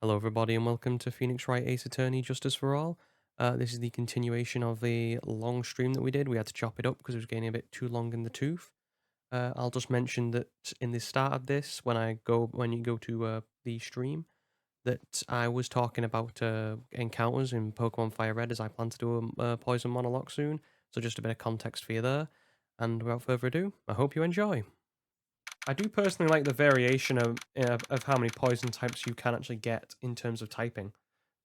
Hello, everybody, and welcome to Phoenix Wright Ace Attorney Justice for All. This is the continuation of the long stream that we did. We had to chop it up because it was getting a bit too long in the tooth. I'll just mention that in the start of this, when you go to the stream, that I was talking about encounters in Pokemon Fire Red as I plan to do a poison monologue soon. So just a bit of context for you there. And without further ado, I hope you enjoy. I do personally like the variation of how many poison types you can actually get in terms of typing.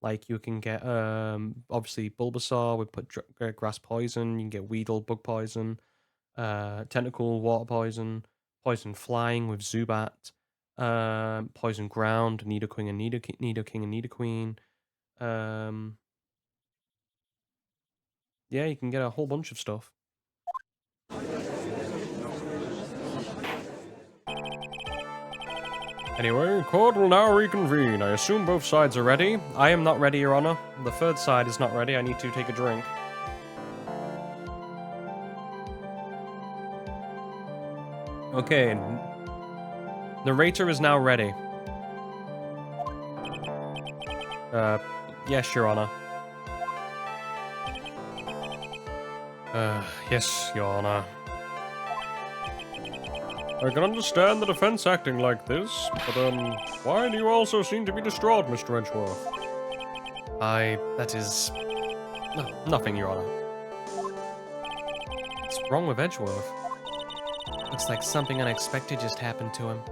Like you can get obviously Bulbasaur with grass poison. You can get Weedle bug poison, Tentacle water poison, poison flying with Zubat, poison ground Nidoking and Nidoking and Nidoqueen. Um, yeah, you can get a whole bunch of stuff. Anyway, court will now reconvene. I assume both sides are ready. I am not ready, Your Honor. The third side is not ready. I need to take a drink. Okay. Narrator is now ready. Yes, Your Honor. Yes, Your Honor. I can understand the defense acting like this, but, why do you also seem to be distraught, Mr. Edgeworth? That is... No, nothing, Your Honor. What's wrong with Edgeworth? Looks like something unexpected just happened to him.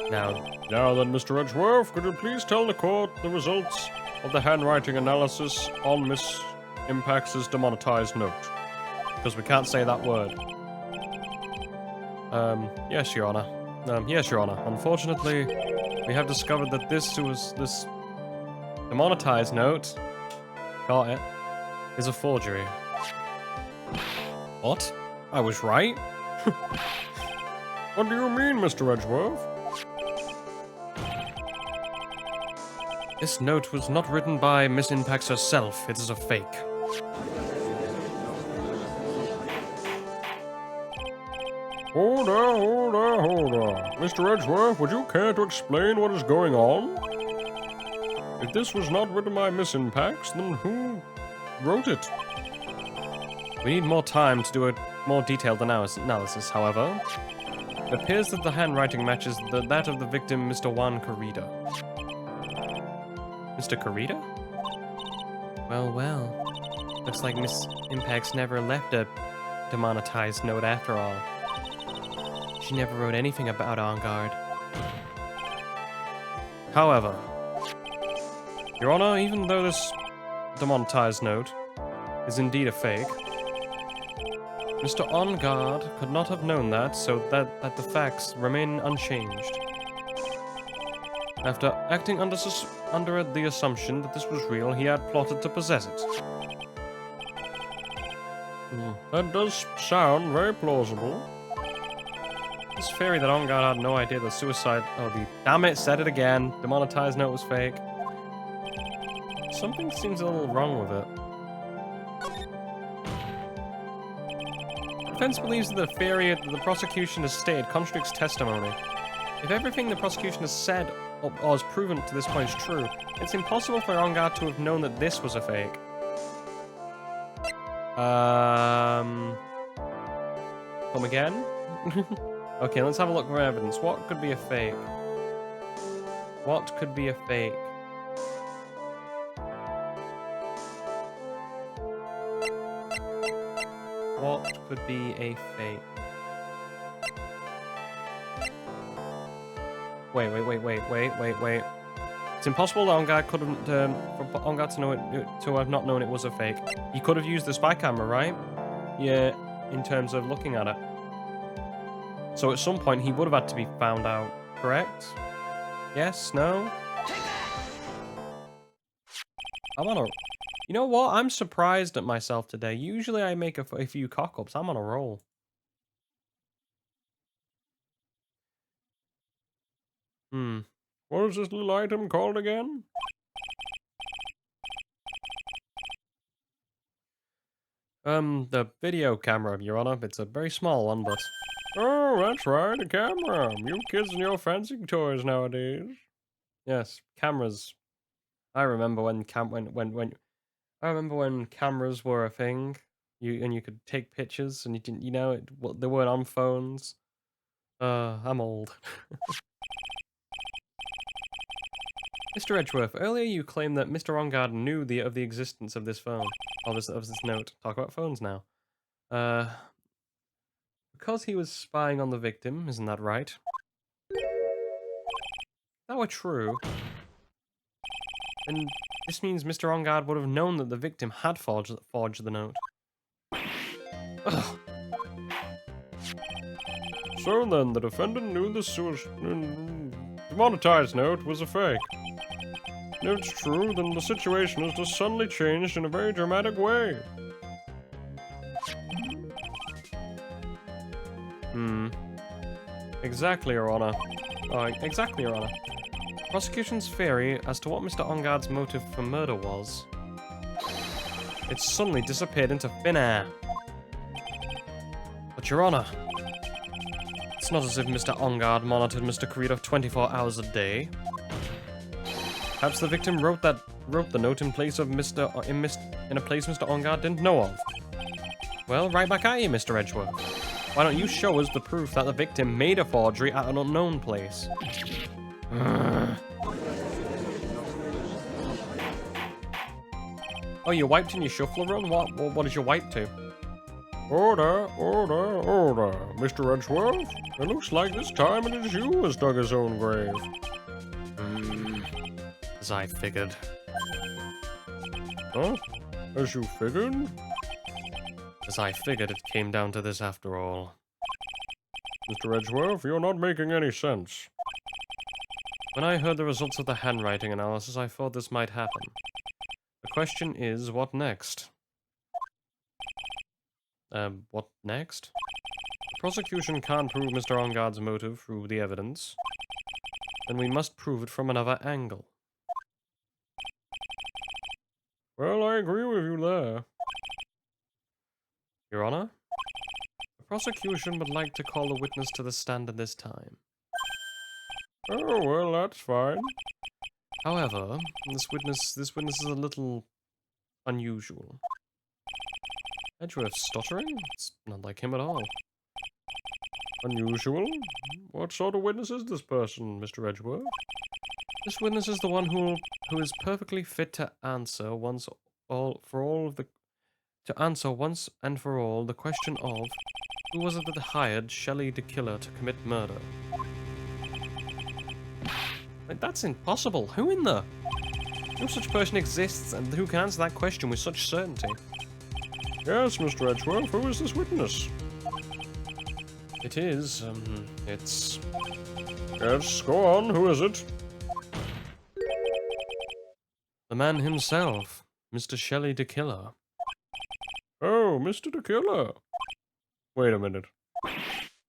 Now then, Mr. Edgeworth, could you please tell the court the results of the handwriting analysis on Miss Impax's demonetized note? Because we can't say that word. Yes, Your Honor. Yes, Your Honor. Unfortunately, we have discovered that this demonetized note, got it, is a forgery. What? I was right? What do you mean, Mr. Edgeworth? This note was not written by Miss Impax herself. It is a fake. Hold on. Mr. Edgeworth, would you care to explain what is going on? If this was not written by Miss Impax, then who wrote it? We need more time to do a more detailed analysis, however. It appears that the handwriting matches that of the victim, Mr. Juan Carida. Mr. Carida? Well. Looks like Miss Impax never left a demonetized note after all. She never wrote anything about On Guard. However, Your Honor, even though this demonetized note is indeed a fake, Mr. On Guard could not have known that, so that the facts remain unchanged. After acting under the assumption that this was real, he had plotted to possess it. That does sound very plausible. This theory that On Guard had no idea that suicide... Damn it, said it again. Demonetized note was fake. Something seems a little wrong with it. Defense believes that the theory that the prosecution has stated contradicts testimony. If everything the prosecution has said or has proven to this point is true, it's impossible for On Guard to have known that this was a fake. Come again? Okay, let's have a look for evidence. What could be a fake? What could be a fake? What could be a fake? Wait. It's impossible that On Guard couldn't, for On Guard to have not known it was a fake. He could have used the spy camera, right? Yeah, in terms of looking at it. So at some point he would have had to be found out, correct? Yes? No? I'm on a... You know what? I'm surprised at myself today. Usually I make a few cock-ups. I'm on a roll. What is this little item called again? The video camera, Your Honor. It's a very small one, but... Oh, that's right, a camera. You kids and your fancy toys nowadays. Yes, cameras. I remember when I remember when cameras were a thing. You could take pictures and you didn't, they weren't on phones. I'm old. Mr. Edgeworth, earlier you claimed that Mr. Ongard knew of the existence of this phone, of this note. Talk about phones now. Uh, because he was spying on the victim, isn't that right? If that were true, then this means Mr. Ongard would have known that the victim had forged the note. Ugh. So then, the defendant knew the demonetized note was a fake. If it's true, then the situation has just suddenly changed in a very dramatic way. Exactly, Your Honor. Exactly, Your Honor. Prosecution's theory as to what Mr. Ongard's motive for murder was, it suddenly disappeared into thin air. But, Your Honor, it's not as if Mr. Ongard monitored Mr. Koridov 24 hours a day. Perhaps the victim wrote the note in a place Mr. Ongard didn't know of. Well, right back at you, Mr. Edgeworth. Why don't you show us the proof that the victim made a forgery at an unknown place? Oh, you wiped in your shuffler run? What did you wipe to? Order. Mr. Edgeworth, it looks like this time it is you who has dug his own grave. As I figured. Huh? As you figured? As I figured, it came down to this after all. Mr. Edgeworth, you're not making any sense. When I heard the results of the handwriting analysis, I thought this might happen. The question is, what next? What next? The prosecution can't prove Mr. Ongard's motive through the evidence. Then we must prove it from another angle. Well, I agree with you there. Your Honor? The prosecution would like to call a witness to the stand at this time. Oh, well, that's fine. However, this witness is a little unusual. Edgeworth's stuttering? It's not like him at all. Unusual? What sort of witness is this person, Mr. Edgeworth? This witness is the one who is perfectly fit to answer once and for all the question of who was it that hired Shelley the killer to commit murder. Like, that's impossible. Who in the? No such person exists, and who can answer that question with such certainty? Yes, Mr. Edgeworth, who is this witness? It is, it's... Yes, go on, who is it? The man himself, Mr. Shelley the Killer. Oh, Mr. the Killer. Wait a minute.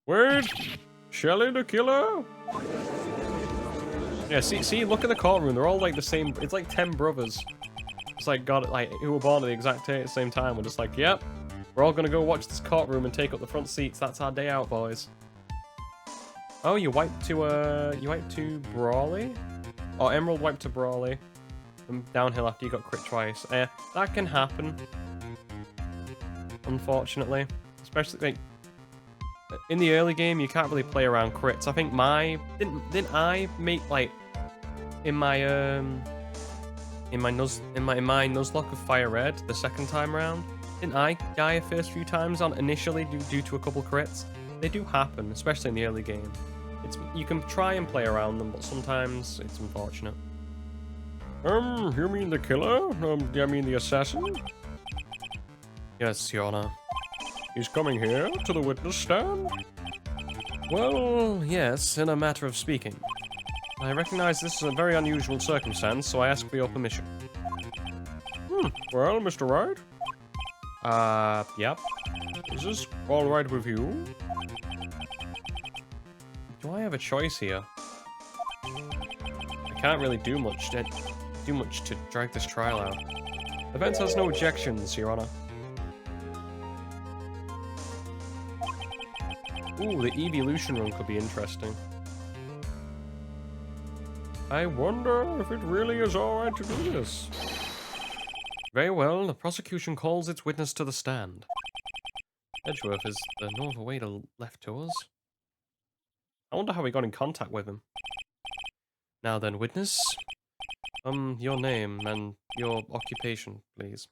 Wait! Shelley the Killer? Yeah, see, look at the courtroom, they're all like the same, it's like 10 brothers. It's like, who were born at the exact same time. We're just like, yep, we're all gonna go watch this courtroom and take up the front seats. That's our day out, boys. Oh, you wiped to Brawley? Oh, Emerald wiped to Brawley. And downhill after you got crit twice. That can happen. Unfortunately. Especially, like, in the early game, you can't really play around crits. I think didn't I make, like, in my Nuzlocke of Fire Red the second time round, didn't I die a first few times on initially due to a couple crits? They do happen, especially in the early game. You can try and play around them, but sometimes it's unfortunate. You mean the killer? Do you mean the assassin? Yes, Your Honor. He's coming here to the witness stand? Well, yes, in a matter of speaking. I recognize this is a very unusual circumstance, so I ask for your permission. Well, Mr. Wright? Yep. Is this all right with you? Do I have a choice here? I can't really do much to drag this trial out. The defense has no objections, Your Honor. Ooh, the evolution run could be interesting. I wonder if it really is alright to do this. Very well, the prosecution calls its witness to the stand. Edgeworth is no other way to left to us. I wonder how we got in contact with him. Now then, witness. Your name and your occupation, please.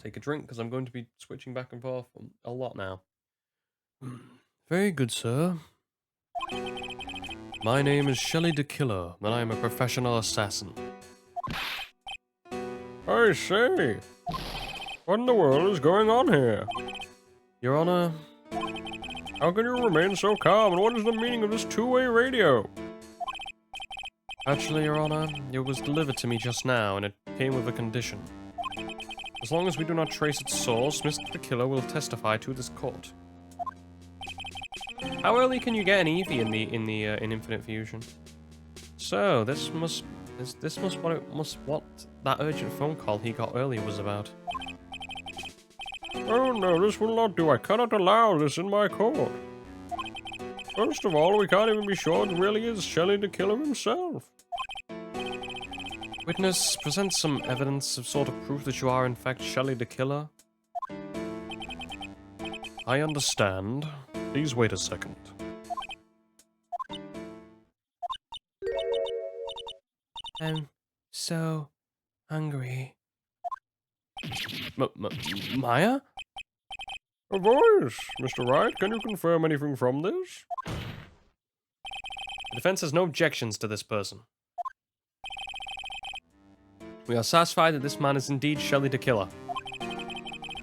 Take a drink, because I'm going to be switching back and forth a lot now. Very good, sir. My name is Shelley the Killer, and I am a professional assassin. I say, what in the world is going on here? Your Honor, how can you remain so calm, and what is the meaning of this two-way radio? Actually, Your Honor, it was delivered to me just now, and it came with a condition. As long as we do not trace its source, Mr. the Killer will testify to this court. How early can you get an Eevee in Infinite Fusion? So this must what that urgent phone call he got earlier was about. Oh no, this will not do. I cannot allow this in my court. First of all, we can't even be sure it really is Shelley the Killer himself. Witness, present some evidence of sort of proof that you are in fact Shelley the Killer. I understand. Please wait a second. I'm so hungry. Maya? A voice, Mr. Wright. Can you confirm anything from this? The defense has no objections to this person. We are satisfied that this man is indeed Shelley the Killer.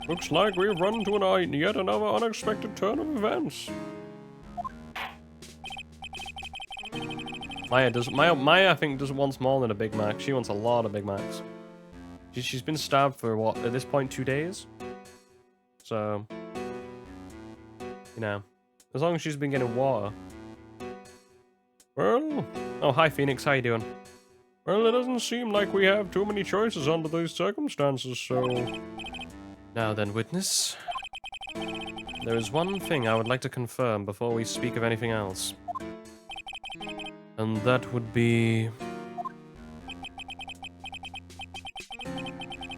Looks like we've run into yet another unexpected turn of events. Maya I think doesn't want more than a Big Mac. She wants a lot of Big Macs. She's been starved for what, at this point, 2 days? So, you know, as long as she's been getting water. Well, oh hi Phoenix, how you doing? Well, it doesn't seem like we have too many choices under these circumstances, so... Now then, witness. There is one thing I would like to confirm before we speak of anything else. And that would be...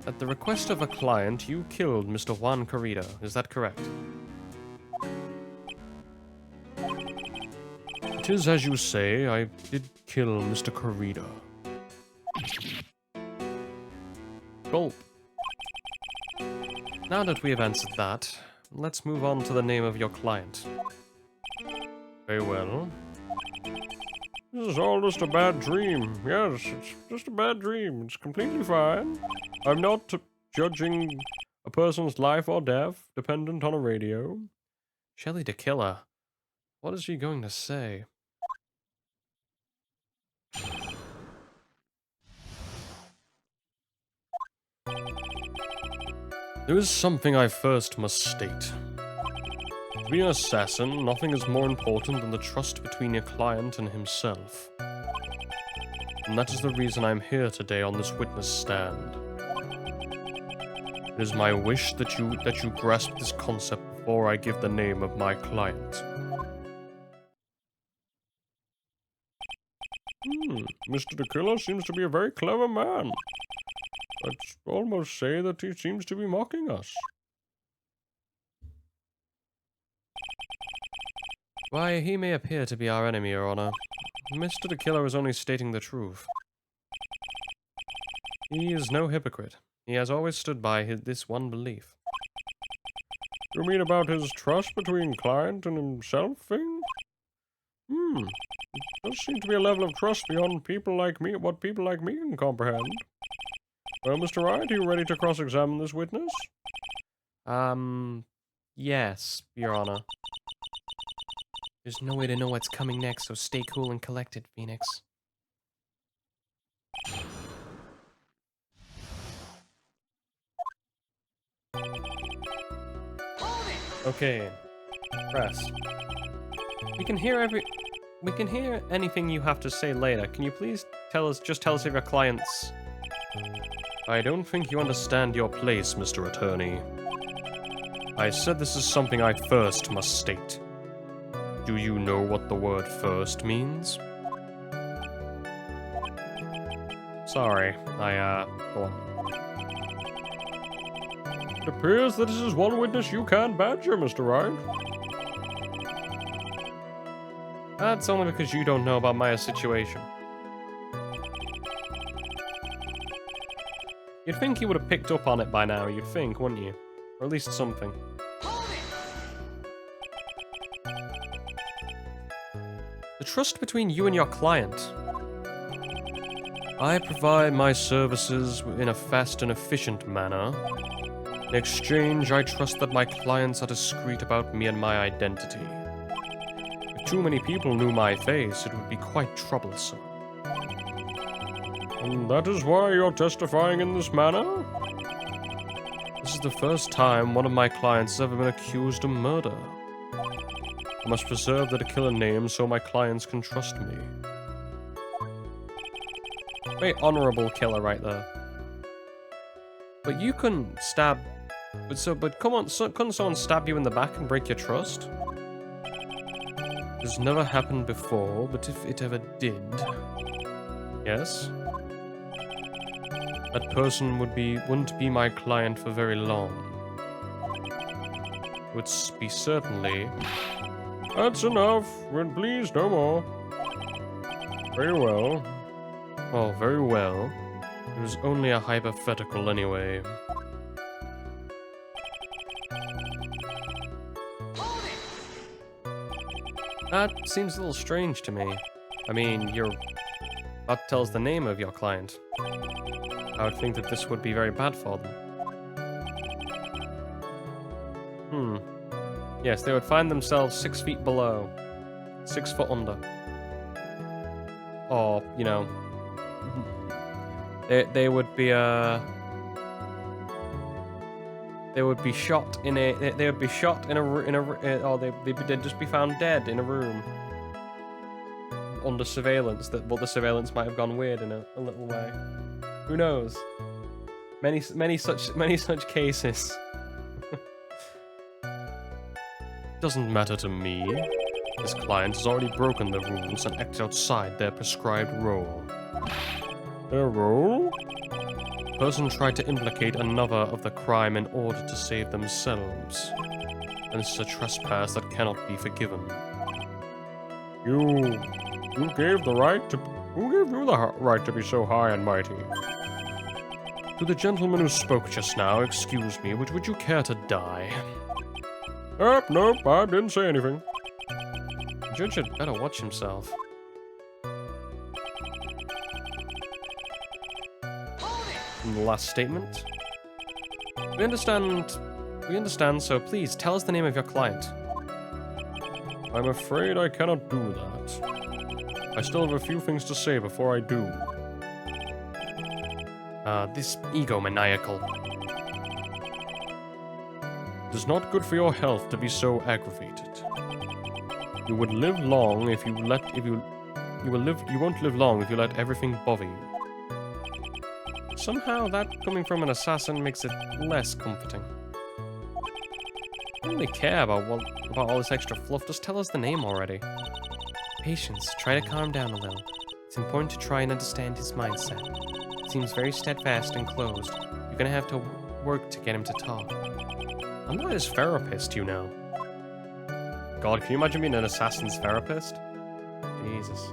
At the request of a client, you killed Mr. Juan Corrida. Is that correct? It is as you say, I did kill Mr. Corrida. Gulp. Now that we have answered that, let's move on to the name of your client. Very well. This is all just a bad dream. Yes, it's just a bad dream. It's completely fine. I'm not judging a person's life or death dependent on a radio. Shelley the Killer. What is she going to say? There is something I first must state. To be an assassin, nothing is more important than the trust between your client and himself. And that is the reason I'm here today on this witness stand. It is my wish that you grasp this concept before I give the name of my client. Mr. the Killer seems to be a very clever man. I'd almost say that he seems to be mocking us. Why, he may appear to be our enemy, Your Honor. Mr. the Killer is only stating the truth. He is no hypocrite. He has always stood by this one belief. You mean about his trust between client and himself thing? It does seem to be a level of trust beyond people like me, what people like me can comprehend. Well, Mr. Wright, are you ready to cross-examine this witness? Yes, Your Honor. There's no way to know what's coming next, so stay cool and collected, Phoenix. Okay. Press. We can hear anything you have to say later. Can you please tell us if your clients... I don't think you understand your place, Mr. Attorney. I said this is something I first must state. Do you know what the word first means? Sorry, go on. It appears that this is one witness you can't badger, Mr. Wright. That's only because you don't know about my situation. You'd think you would have picked up on it by now, you'd think, wouldn't you? Or at least something. The trust between you and your client. I provide my services in a fast and efficient manner. In exchange, I trust that my clients are discreet about me and my identity. If too many people knew my face, it would be quite troublesome. And that is why you're testifying in this manner? This is the first time one of my clients has ever been accused of murder. I must preserve the killer name so my clients can trust me. Very honorable killer right there. But you couldn't stab... But come on, couldn't someone stab you in the back and break your trust? This never happened before, but if it ever did... Yes? That person wouldn't be my client for very long. Would be certainly... That's enough. Please, no more. Very well. Oh, very well. It was only a hypothetical anyway. That seems a little strange to me. I mean, that tells the name of your client. I would think that this would be very bad for them. Yes, they would find themselves 6 feet below. 6 foot under. Or, you know... They would be, They would be shot in a... They would be shot in a... Or they'd just be found dead in a room. Under surveillance. But the surveillance might have gone weird in a little way. Who knows? Many such cases. Doesn't matter to me. This client has already broken the rules and acted outside their prescribed role. Their role? The person tried to implicate another of the crime in order to save themselves. And this is a trespass that cannot be forgiven. You gave the right to... Who gave you the right to be so high and mighty? To the gentleman who spoke just now, excuse me, but would you care to die? Nope, I didn't say anything. The judge had better watch himself. And the last statement. We understand, so please tell us the name of your client. I'm afraid I cannot do that. I still have a few things to say before I do. This egomaniacal. It is not good for your health to be so aggravated. You would live long if you won't live long if you let everything bother you. Somehow that coming from an assassin makes it less comforting. I don't really care about all this extra fluff, just tell us the name already. Patience, try to calm down a little. It's important to try and understand his mindset. He seems very steadfast and closed. You're gonna have to work to get him to talk. I'm not his therapist, you know. God, can you imagine being an assassin's therapist? Jesus.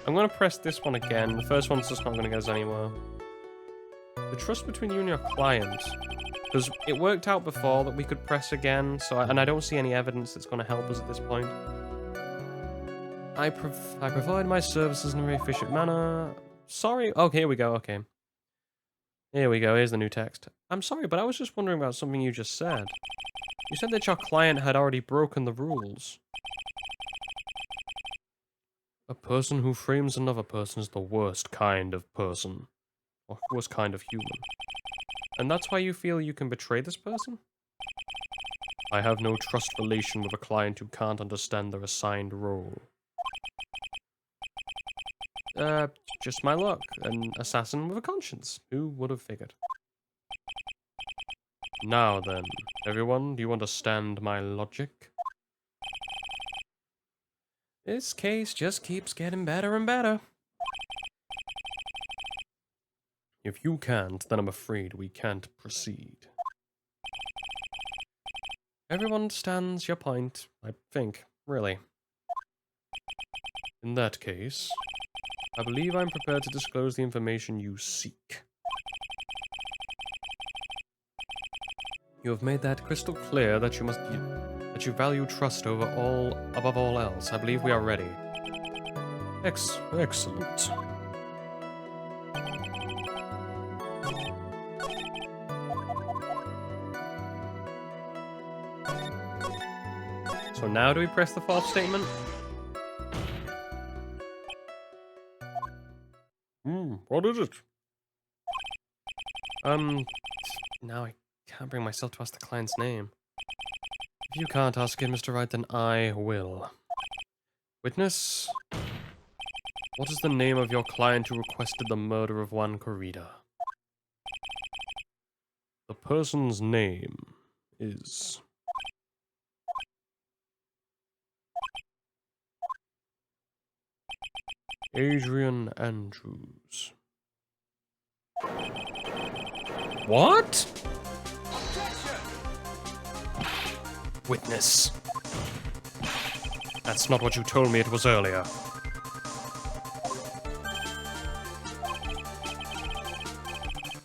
I'm gonna press this one again. The first one's just not gonna get us anywhere. The trust between you and your client. Because it worked out before that we could press again, and I don't see any evidence that's gonna help us at this point. I provide my services in a very efficient manner. Sorry. Oh, here we go. Okay. Here we go. Here's the new text. I'm sorry, but I was just wondering about something you just said. You said that your client had already broken the rules. A person who frames another person is the worst kind of person. Or worst kind of human. And that's why you feel you can betray this person? I have no trust relation with a client who can't understand their assigned role. just my luck. An assassin with a conscience. Who would have figured? Now then, everyone, do you understand my logic? This case just keeps getting better and better. If you can't, then I'm afraid we can't proceed. Everyone understands your point, I think, really. In that case, I believe I'm prepared to disclose the information you seek. You have made that crystal clear that you value trust above all else. I believe we are ready. Excellent. So now do we press the fourth statement? What is it? Now I can't bring myself to ask the client's name. If you can't ask it, Mr. Wright, then I will. Witness, what is the name of your client who requested the murder of Juan Corrida? The person's name is... Adrian Andrews. What? Witness. That's not what you told me it was earlier.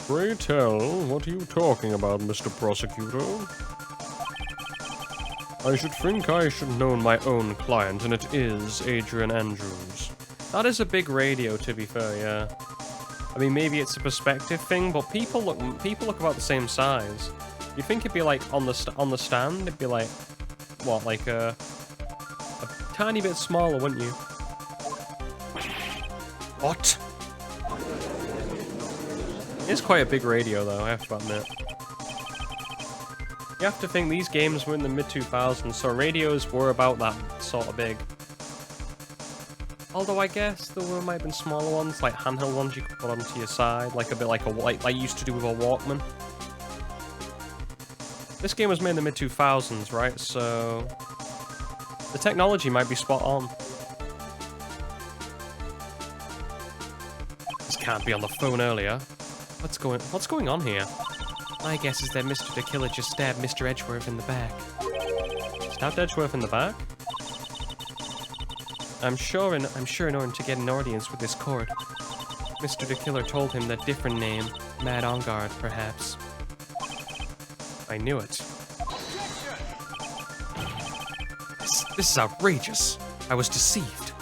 Pray tell, what are you talking about, Mr. Prosecutor? I should think I should know my own client, and it is Adrian Andrews. That is a big radio, to be fair, yeah. I mean, maybe it's a perspective thing, but people look about the same size. You'd think it'd be like on the stand, it'd be like, what, like a tiny bit smaller, wouldn't you? What? It's quite a big radio, though, I have to admit. You have to think these games were in the mid-2000s, so radios were about that sort of big. Although I guess there might have been smaller ones, like handheld ones you could put onto your side, like a bit like like you used to do with a Walkman. This game was made in the mid-2000s, right? So the technology might be spot on. This can't be on the phone earlier. What's going on here? My guess is that Mr. the Killer just stabbed Mr. Edgeworth in the back. Stabbed Edgeworth in the back? I'm sure in order to get an audience with this court, Mr. the Killer told him that different name, Mad On Guard, perhaps. I knew it. This is outrageous. I was deceived.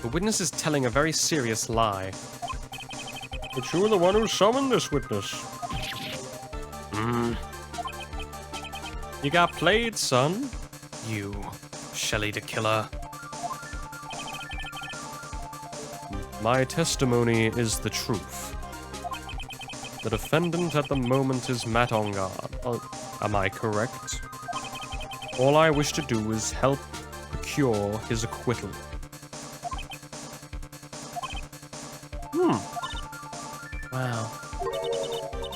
The witness is telling a very serious lie. But you were the one who summoned this witness. You got played, son. You, Shelley the Killer. My testimony is the truth. The defendant at the moment is Matt On Guard. Am I correct? All I wish to do is help procure his acquittal. Wow.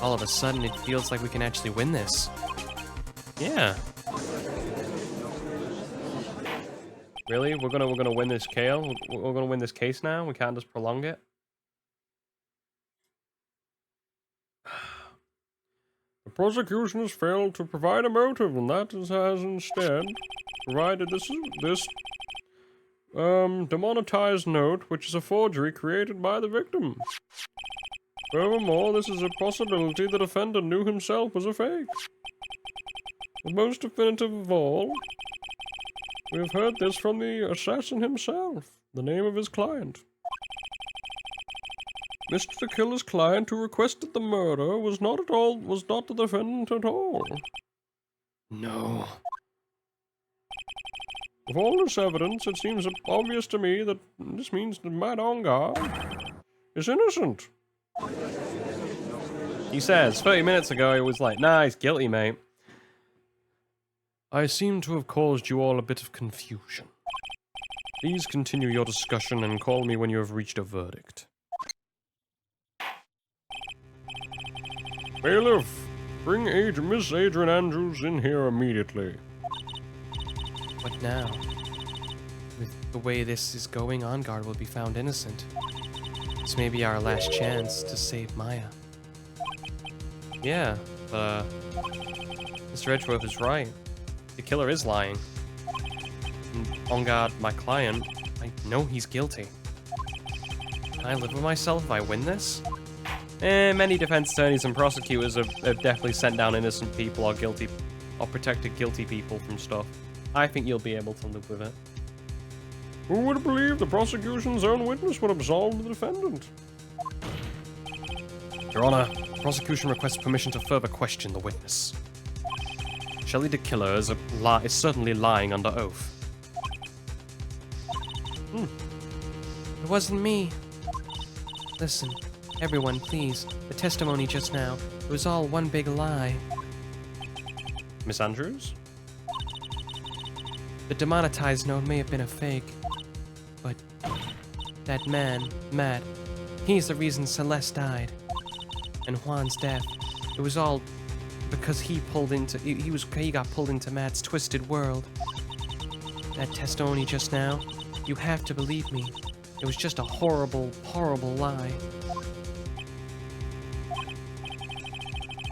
All of a sudden, it feels like we can actually win this. Yeah. Really? We're gonna win this case? We're gonna win this case now? We can't just prolong it? The prosecution has failed to provide a motive, and that has instead provided this demonetized note, which is a forgery created by the victim. Furthermore, this is a possibility the defendant knew himself was a fake. The most definitive of all, we have heard this from the assassin himself, the name of his client. Mr. the Killer's client who requested the murder was not the defendant at all. No. With all this evidence, it seems obvious to me that this means that Matt On Guard is innocent. He says, 30 minutes ago, he was like, nah, he's guilty, mate. I seem to have caused you all a bit of confusion. Please continue your discussion and call me when you have reached a verdict. Bailiff, bring Miss Adrian Andrews in here immediately. What now? With the way this is going, On Guard will be found innocent. This may be our last chance to save Maya. Yeah, but Mr. Edgeworth is right. The killer is lying. And On Guard, my client, I know he's guilty. Can I live with myself if I win this? Many defense attorneys and prosecutors have definitely sent down innocent people or protected guilty people from stuff. I think you'll be able to live with it. Who would believe the prosecution's own witness would absolve the defendant? Your Honor, prosecution requests permission to further question the witness. Shelley the killer is certainly lying under oath. It wasn't me. Listen, everyone, please. The testimony just now, it was all one big lie. Miss Andrews? The demonetized note may have been a fake, but that man, Matt, he's the reason Celeste died. And Juan's death, it was all because he got pulled into Matt's twisted world. That testimony just now, you have to believe me. It was just a horrible, horrible lie.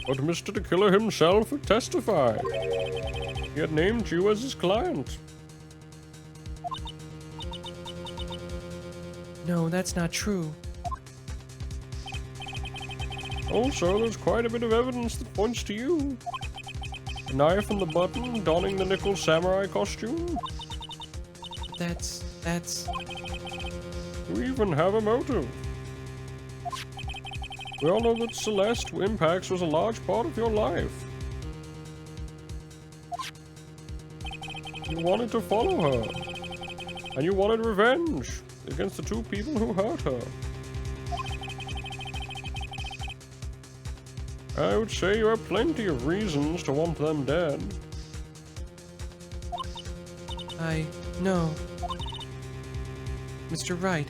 But Mr. the Killer himself would testify. He had named you as his client. No, that's not true. Also, there's quite a bit of evidence that points to you. The knife and the button, donning the nickel samurai costume. That's... You even have a motive. We all know that Celeste Impax was a large part of your life. You wanted to follow her. And you wanted revenge against the two people who hurt her. I would say you have plenty of reasons to want them dead. I know. Mr. Wright.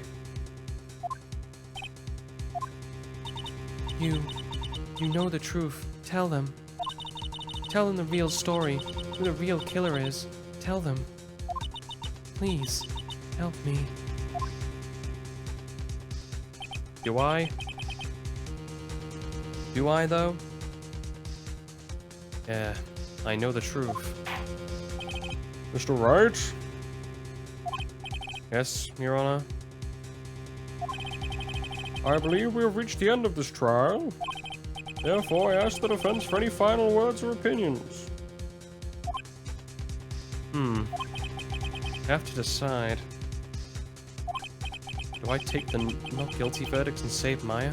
You know the truth. Tell them. Tell them the real story. Who the real killer is. Tell them. Please, help me. Do I? Do I, though? Yeah, I know the truth. Mr. Wright? Yes, Your Honor? I believe we have reached the end of this trial. Therefore, I ask the defense for any final words or opinions. I have to decide. Do I take the not guilty verdict and save Maya?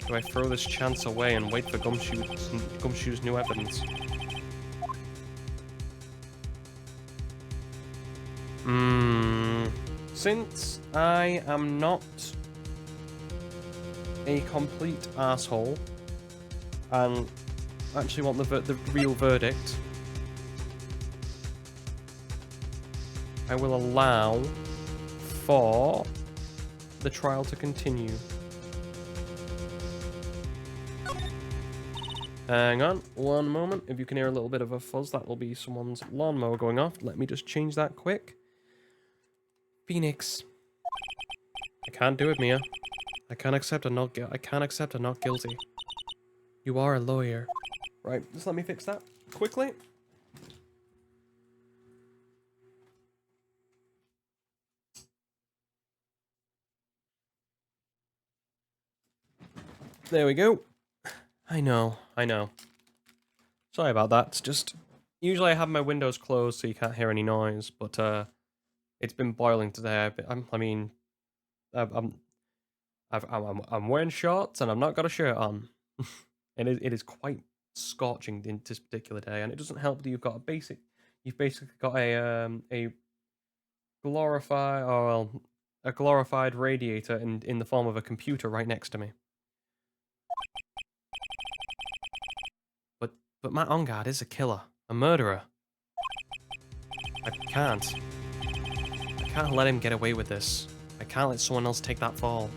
Do I throw this chance away and wait for Gumshoe's new evidence? Since I am not a complete asshole and actually want the real verdict, I will allow for the trial to continue. Hang on, one moment. If you can hear a little bit of a fuzz, that will be someone's lawnmower going off. Let me just change that quick. Phoenix. I can't do it, Mia. I can't accept a not guilty. You are a lawyer. Right, just let me fix that quickly. There we go. I know. Sorry about that. It's just... Usually I have my windows closed so you can't hear any noise, but it's been boiling today. I'm wearing shorts and I've not got a shirt on. And it is quite scorching this particular day, and it doesn't help that you've basically got a glorified radiator in the form of a computer right next to me. But Matt On Guard is a killer, a murderer. I can't. can't let him get away with this. I can't let someone else take that fall.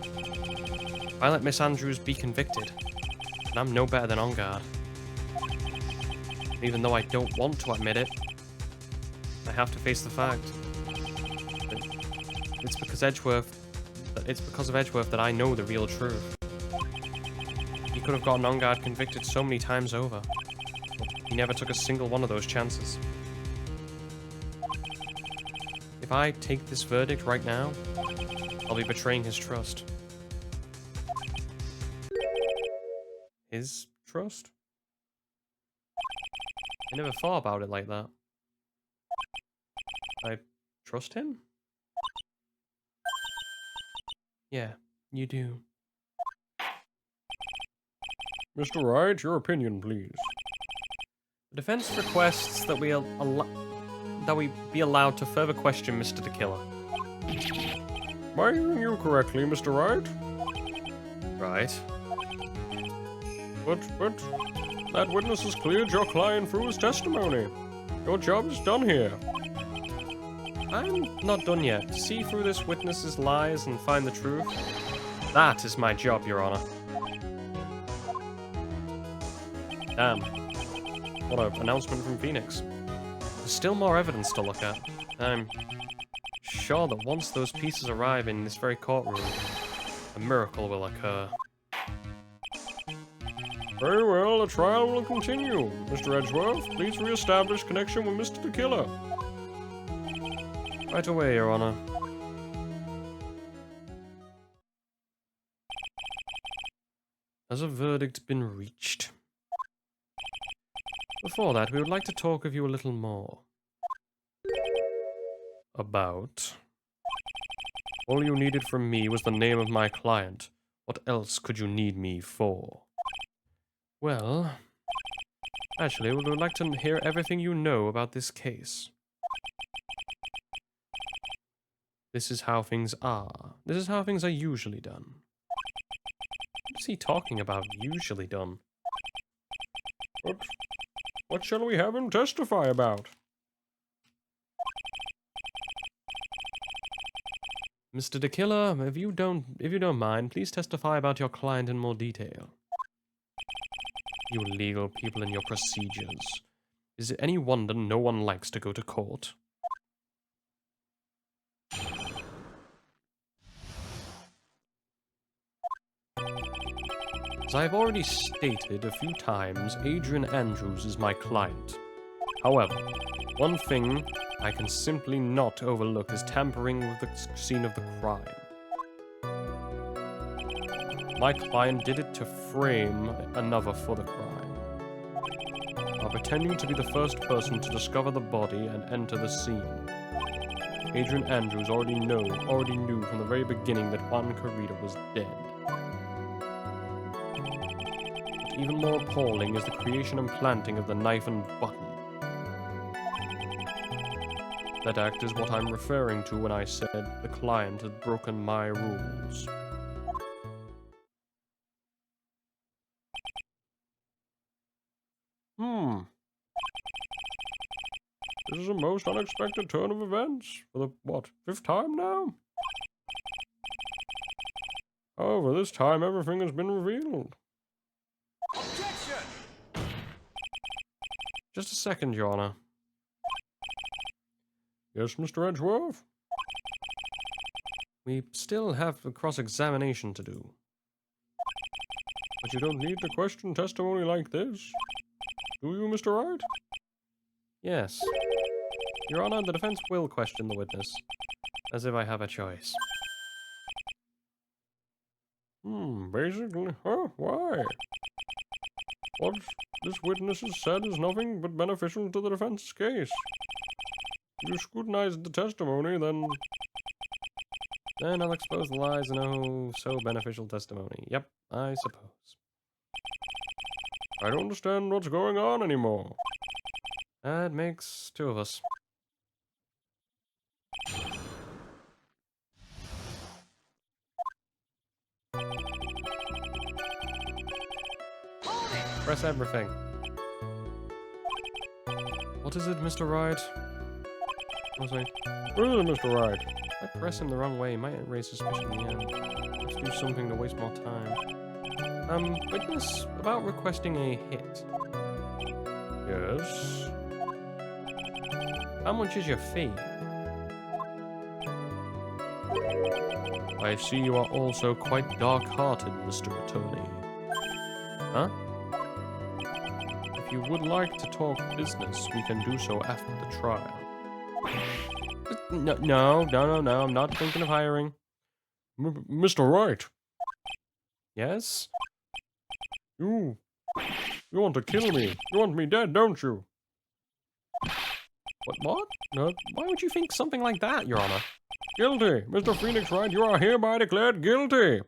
If I let Miss Andrews be convicted, then I'm no better than On Guard. Even though I don't want to admit it, I have to face the fact. It's because of Edgeworth that I know the real truth. He could have gotten On Guard convicted so many times over, but he never took a single one of those chances. If I take this verdict right now, I'll be betraying his trust. His trust? I never thought about it like that. I trust him? Yeah, you do. Mr. Wright, your opinion, please. The defense requests that we be allowed to further question Mr. the Killer. Am I hearing you correctly, Mr. Wright? Right. But, that witness has cleared your client through his testimony. Your job is done here. I'm not done yet. To see through this witness's lies and find the truth, that is my job, Your Honor. Damn. What an announcement from Phoenix. There's still more evidence to look at. I'm sure that once those pieces arrive in this very courtroom, a miracle will occur. Very well, the trial will continue. Mr. Edgeworth, please re-establish connection with Mr. the Killer. Right away, Your Honor. Has a verdict been reached? Before that, we would like to talk with you a little more. About? All you needed from me was the name of my client. What else could you need me for? Well, actually, we would like to hear everything you know about this case. This is how things are. This is how things are usually done. What is he talking about, usually done? What shall we have him testify about? Mr. the Killer, if you don't mind, please testify about your client in more detail. You legal people and your procedures. Is it any wonder no one likes to go to court? As I've already stated a few times, Adrian Andrews is my client. However, one thing I can simply not overlook is tampering with the scene of the crime. My client did it to frame another for the crime, while pretending to be the first person to discover the body and enter the scene. Adrian Andrews already knew from the very beginning that Juan Carrita was dead. But even more appalling is the creation and planting of the knife and button. That act is what I'm referring to when I said the client had broken my rules. This is a most unexpected turn of events. For the, what, 5th time now? However, this time everything has been revealed. Objection! Just a second, Your Honor. Yes, Mr. Edgeworth? We still have a cross-examination to do. But you don't need to question testimony like this. Do you, Mr. Wright? Yes. Your Honor, the defense will question the witness, as if I have a choice. Basically, why? What this witness has said is nothing but beneficial to the defense's case. If you scrutinize the testimony, then I'll expose the lies in so beneficial testimony. Yep, I suppose. I don't understand what's going on anymore. That makes two of us. Press everything. What is it, Mr. Wright? I was like, Really, Mr. Wright? if I press him the wrong way, he might raise suspicion in the end. Let's do something to waste more time. Witness, about requesting a hit. Yes. How much is your fee? I see you are also quite dark-hearted, Mr. Attorney. Huh? If you would like to talk business, we can do so after the trial. No, I'm not thinking of hiring. Mr. Wright, Yes? you want to kill me. You want me dead, don't you? What? No, why would you think something like that, Your Honor? Guilty. Mr. Phoenix Wright, you are hereby declared guilty.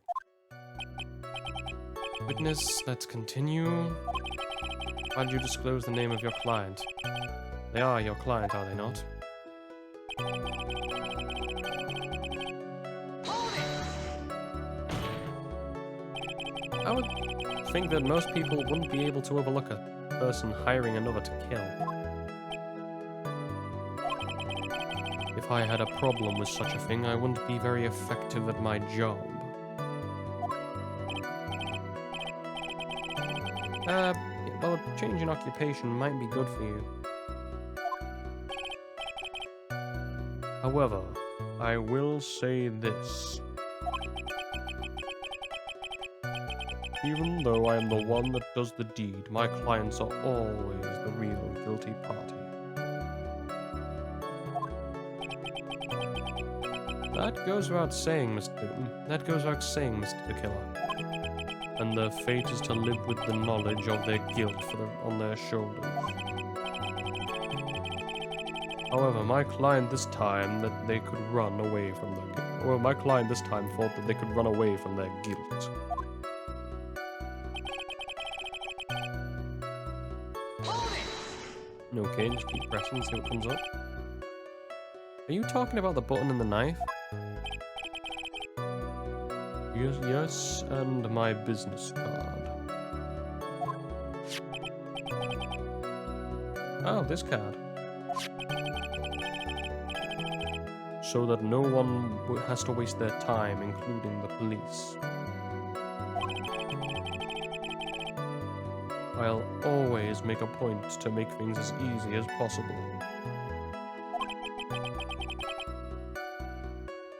Witness, let's continue. Why did you disclose the name of your client? They are your client, are they not? I would think that most people wouldn't be able to overlook a person hiring another to kill. If I had a problem with such a thing, I wouldn't be very effective at my job. Well, a change in occupation might be good for you. However, I will say this. Even though I am the one that does the deed, my clients are always the real guilty party. That goes without saying, That goes without saying, Mr. the Killer. And their fate is to live with the knowledge of their guilt on their shoulders. However, my client this time that they could run away from their guilt. Well, my client this time thought that they could run away from their guilt. Okay, just keep pressing and see what comes up. Are you talking about the button and the knife? Yes, and my business card. Oh, this card. So that no one has to waste their time, including the police. I'll always make a point to make things as easy as possible.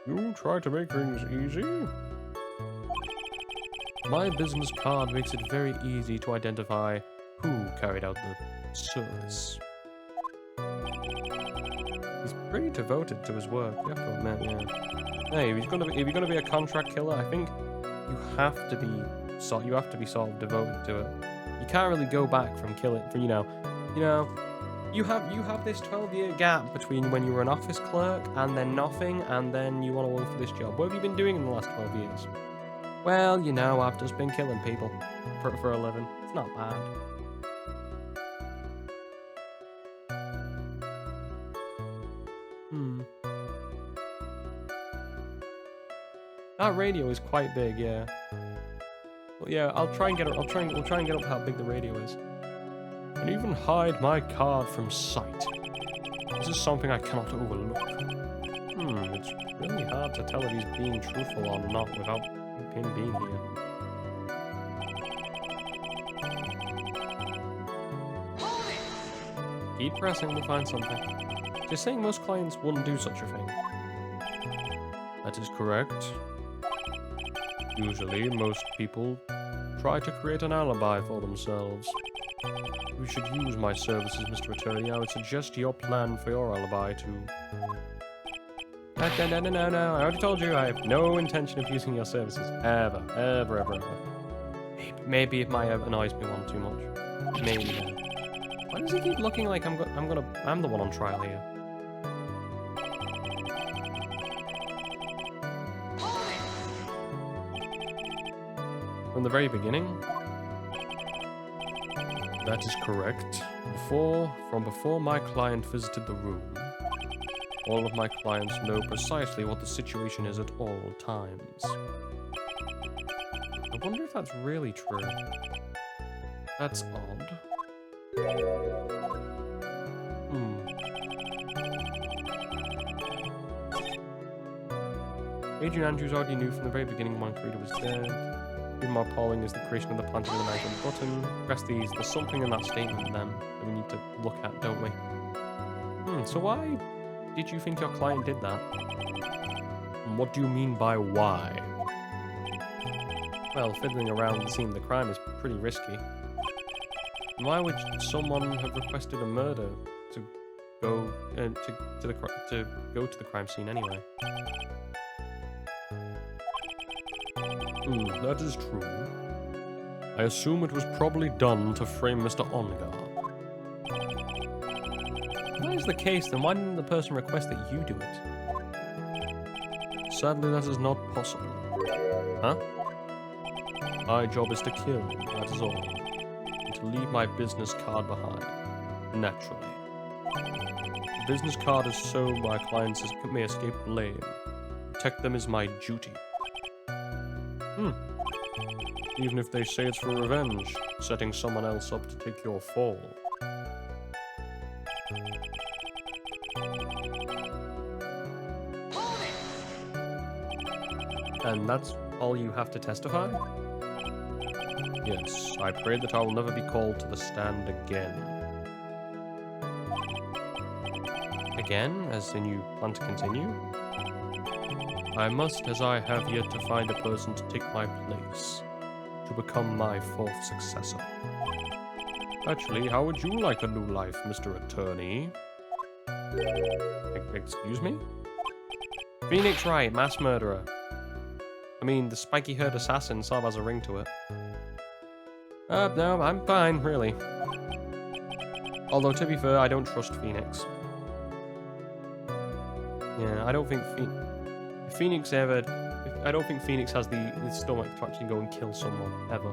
You try to make things easy? My business card makes it very easy to identify who carried out the service. He's pretty devoted to his work, you have to admit, yeah. Hey, if you're gonna be a contract killer, I think you have to be sort of devoted to it. You can't really go back from killing, you have this 12-year gap between when you were an office clerk and then nothing, and then you want to work for this job. What have you been doing in the last 12 years? Well, I've just been killing people for a living. It's not bad. That radio is quite big, yeah. Well, yeah, we'll try and get up how big the radio is. And even hide my card from sight. This is something I cannot overlook. It's really hard to tell if he's being truthful or not without him being here. Keep pressing, we'll find something. Just saying most clients wouldn't do such a thing. That is correct. Usually, most people try to create an alibi for themselves. You should use my services, Mr. Attorney. I would suggest your plan for your alibi to... No. I already told you I have no intention of using your services. Ever. Maybe it might have annoys me one too much. Maybe. Why does he keep looking like I'm the one on trial here? From the very beginning? That is correct. From before my client visited the room, all of my clients know precisely what the situation is at all times. I wonder if that's really true. That's odd. Adrian Andrews already knew from the very beginning when Karita was dead. Even more appalling is the creation of the planting of the knife on the button. Press these. There's something in that statement then that we need to look at, don't we? So why did you think your client did that? And what do you mean by why? Well, fiddling around the scene of the crime is pretty risky. Why would someone have requested a murder to go to go to the crime scene anyway? That is true. I assume it was probably done to frame Mr. Ongar. If that is the case, then why didn't the person request that you do it? Sadly, that is not possible. Huh? My job is to kill, that is all. And to leave my business card behind. Naturally. The business card is so my clients may escape blame. Protect them is my duty. Even if they say it's for revenge, setting someone else up to take your fall. And that's all you have to testify? Yes, I pray that I will never be called to the stand again. Again? As in you plan to continue? I must, as I have yet to find a person to take my place, to become my fourth successor. Actually, how would you like a new life, Mr. Attorney? Excuse me? Phoenix Wright, mass murderer. I mean, the spiky haired assassin sort of has a ring to it. No, I'm fine, really. Although, to be fair, I don't trust Phoenix. Yeah, I don't think Phoenix I don't think Phoenix has the stomach to actually go and kill someone, ever.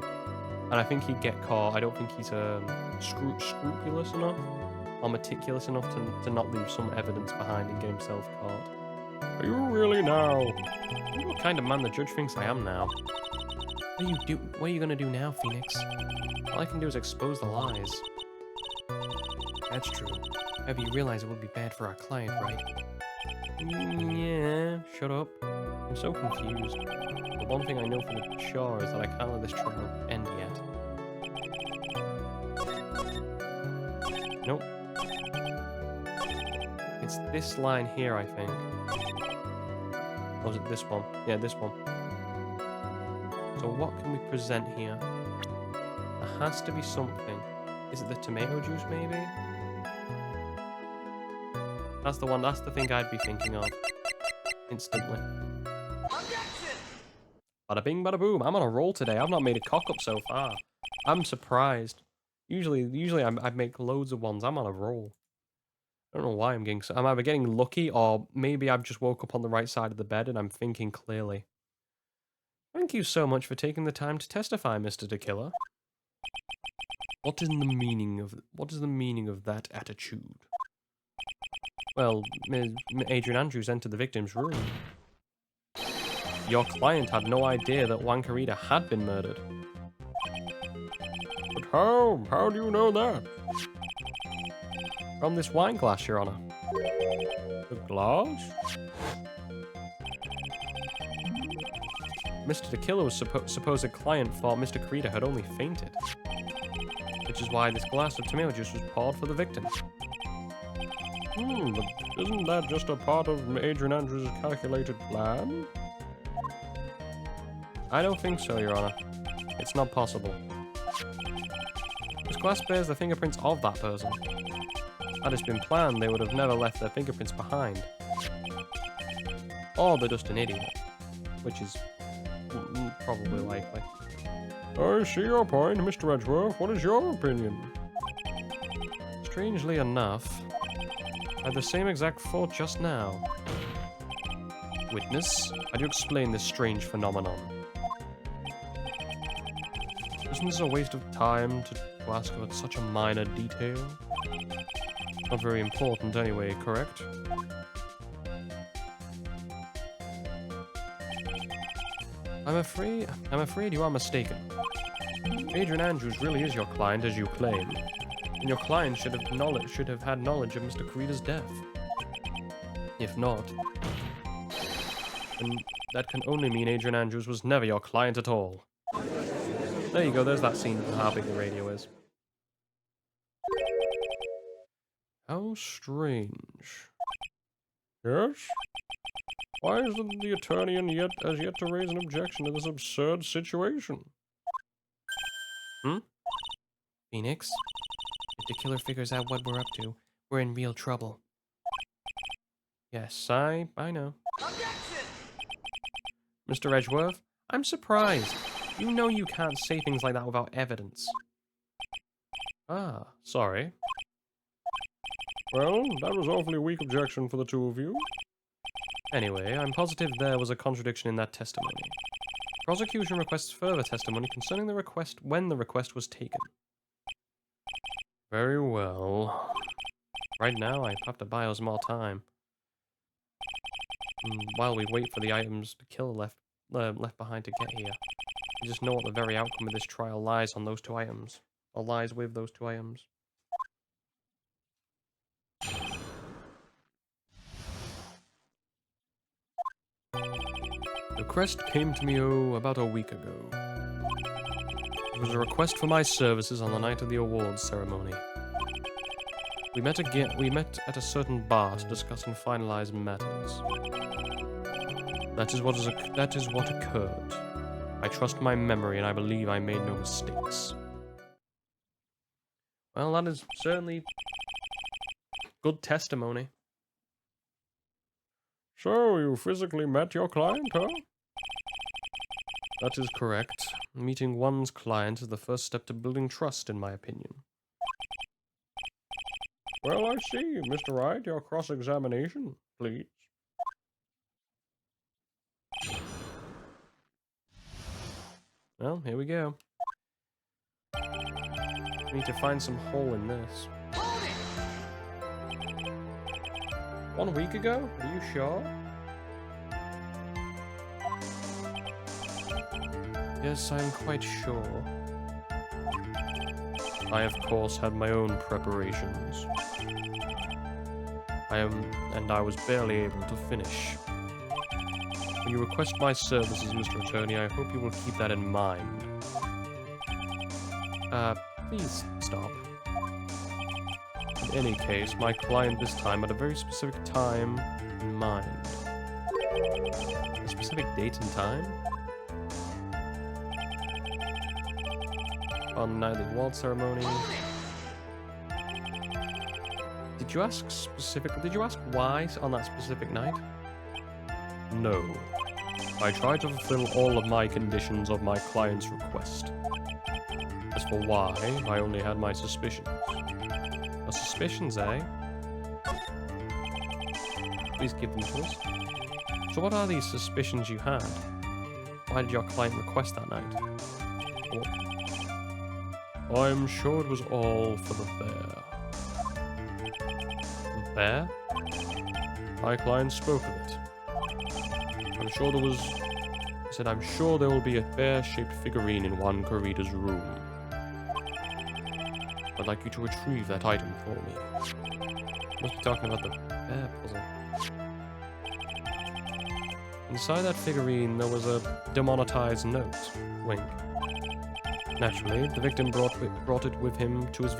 And I think he'd get caught. I don't think he's scrupulous enough or meticulous enough to not leave some evidence behind and get himself caught. Are you really now? You're the kind of man the judge thinks I am now. What are you gonna do now, Phoenix? All I can do is expose the lies. That's true. However, you realize it would be bad for our client, right? Yeah, shut up. I'm so confused. The one thing I know for sure is that I can't let this trial end yet. Nope. It's this line here, I think. Or was it this one? Yeah, this one. So what can we present here? There has to be something. Is it the tomato juice, maybe? That's the one, that's the thing I'd be thinking of. Instantly. Objection! Bada bing, bada boom. I'm on a roll today. I've not made a cock up so far. I'm surprised. Usually I make loads of ones. I'm on a roll. I don't know why I'm either getting lucky or maybe I've just woke up on the right side of the bed and I'm thinking clearly. Thank you so much for taking the time to testify, Mr. DeKiller. What is the meaning of that attitude? Well, Adrian Andrews entered the victim's room. Your client had no idea that Juan Carita had been murdered. But how? How do you know that? From this wine glass, Your Honor. The glass? Mr. DeKiller's supposed client thought Mr. Carita had only fainted. Which is why this glass of tomato juice was poured for the victim. But isn't that just a part of Adrian Andrews' calculated plan? I don't think so, Your Honor. It's not possible. This glass bears the fingerprints of that person. Had it been planned, they would have never left their fingerprints behind. Or they're just an idiot. Which is probably likely. I see your point, Mr. Edgeworth. What is your opinion? Strangely enough, I had the same exact thought just now. Witness, how do you explain this strange phenomenon? Isn't this a waste of time to ask about such a minor detail? Not very important anyway, correct? I'm afraid you are mistaken. Adrian Andrews really is your client, as you claim. And your client should have had knowledge of Mr. Carita's death. If not... And that can only mean Adrian Andrews was never your client at all. There you go, there's that scene of how big the radio is. How strange. Yes? Why isn't the attorney as yet to raise an objection to this absurd situation? Phoenix, if the killer figures out what we're up to, we're in real trouble. Yes, I know. Objection! Mr. Edgeworth, I'm surprised. You know you can't say things like that without evidence. Ah, sorry. Well, that was awfully weak objection for the two of you. Anyway, I'm positive there was a contradiction in that testimony. Prosecution requests further testimony concerning the request when the request was taken. Very well. Right now, I have to buy us more time. While we wait for the items the killer left behind to get here. We just know what the very outcome of this trial lies on those two items. Or lies with those two items. The request came to me, about a week ago. It was a request for my services on the night of the awards ceremony. We met at a certain bar to discuss and finalize matters. That is what occurred. I trust my memory and I believe I made no mistakes. Well, that is certainly good testimony. So, you physically met your client, huh? That is correct. Meeting one's client is the first step to building trust, in my opinion. Well, I see. Mr. Wright, your cross-examination, please. Well, here we go. Need to find some hole in this. Hold it! 1 week ago? Are you sure? Yes, I'm quite sure. I, of course, had my own preparations. And I was barely able to finish. When you request my services, Mr. Attorney, I hope you will keep that in mind. Please stop. In any case, my client this time had a very specific time in mind. A specific date and time? On the night of the award ceremony. Did you ask why on that specific night? No. I tried to fulfill all of my conditions of my client's request. As for why, I only had my suspicions. Your suspicions, eh? Please give them to us. So what are these suspicions you had? Why did your client request that night? I'm sure it was all for the bear. The bear? My client spoke of it. I'm sure there was... He said, I'm sure there will be a bear-shaped figurine in one Corrida's room. I'd like you to retrieve that item for me. Must be talking about the bear puzzle. Inside that figurine, there was a demonetized note. Wink. Naturally, the victim brought it with him to his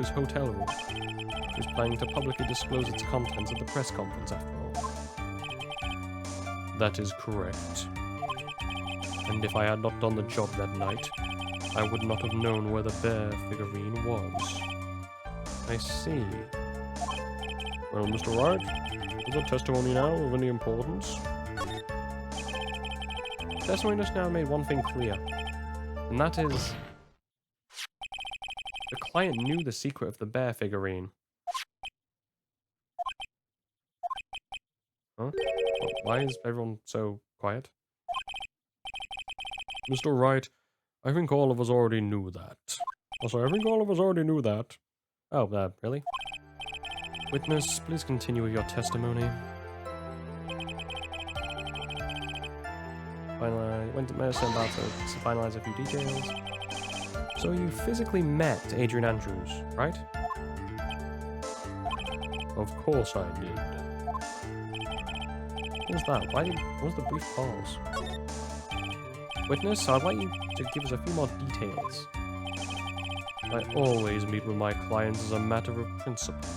hotel room. He was planning to publicly disclose its contents at the press conference, after all. That is correct. And if I had not done the job that night, I would not have known where the bear figurine was. I see. Well, Mr. Wright, is the testimony now of any importance? Testimony just now made one thing clear. And that is... the client knew the secret of the bear figurine. Huh? Why is everyone so quiet? Mr. Wright, I think all of us already knew that. Also, I think all of us already knew that. Oh, really? Witness, please continue with your testimony. Went to medicine about to finalize a few details. So you physically met Adrian Andrews, right? Of course I did. What was that? What was the brief pause? Witness, I'd like you to give us a few more details. I always meet with my clients as a matter of principle.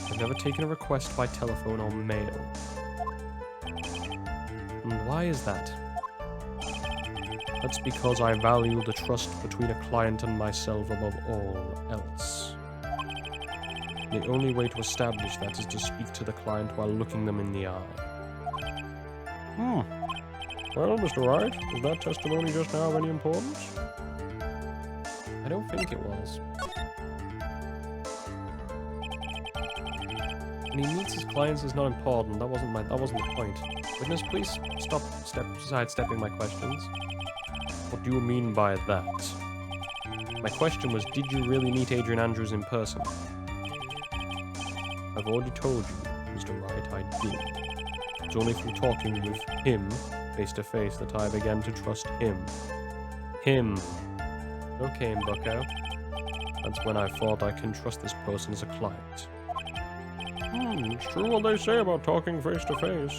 I've never taken a request by telephone or mail. And why is that? That's because I value the trust between a client and myself above all else. The only way to establish that is to speak to the client while looking them in the eye. Well, Mr. Wright, was that testimony just now of any importance? I don't think it was. When he meets his clients is not important. That wasn't the point. Witness, please stop sidestepping my questions. What do you mean by that? My question was, did you really meet Adrian Andrews in person? I've already told you, Mr. Wright, I did. It's only from talking with him, face to face, that I began to trust him. Him. Okay, bucko. That's when I thought I can trust this person as a client. It's true what they say about talking face to face.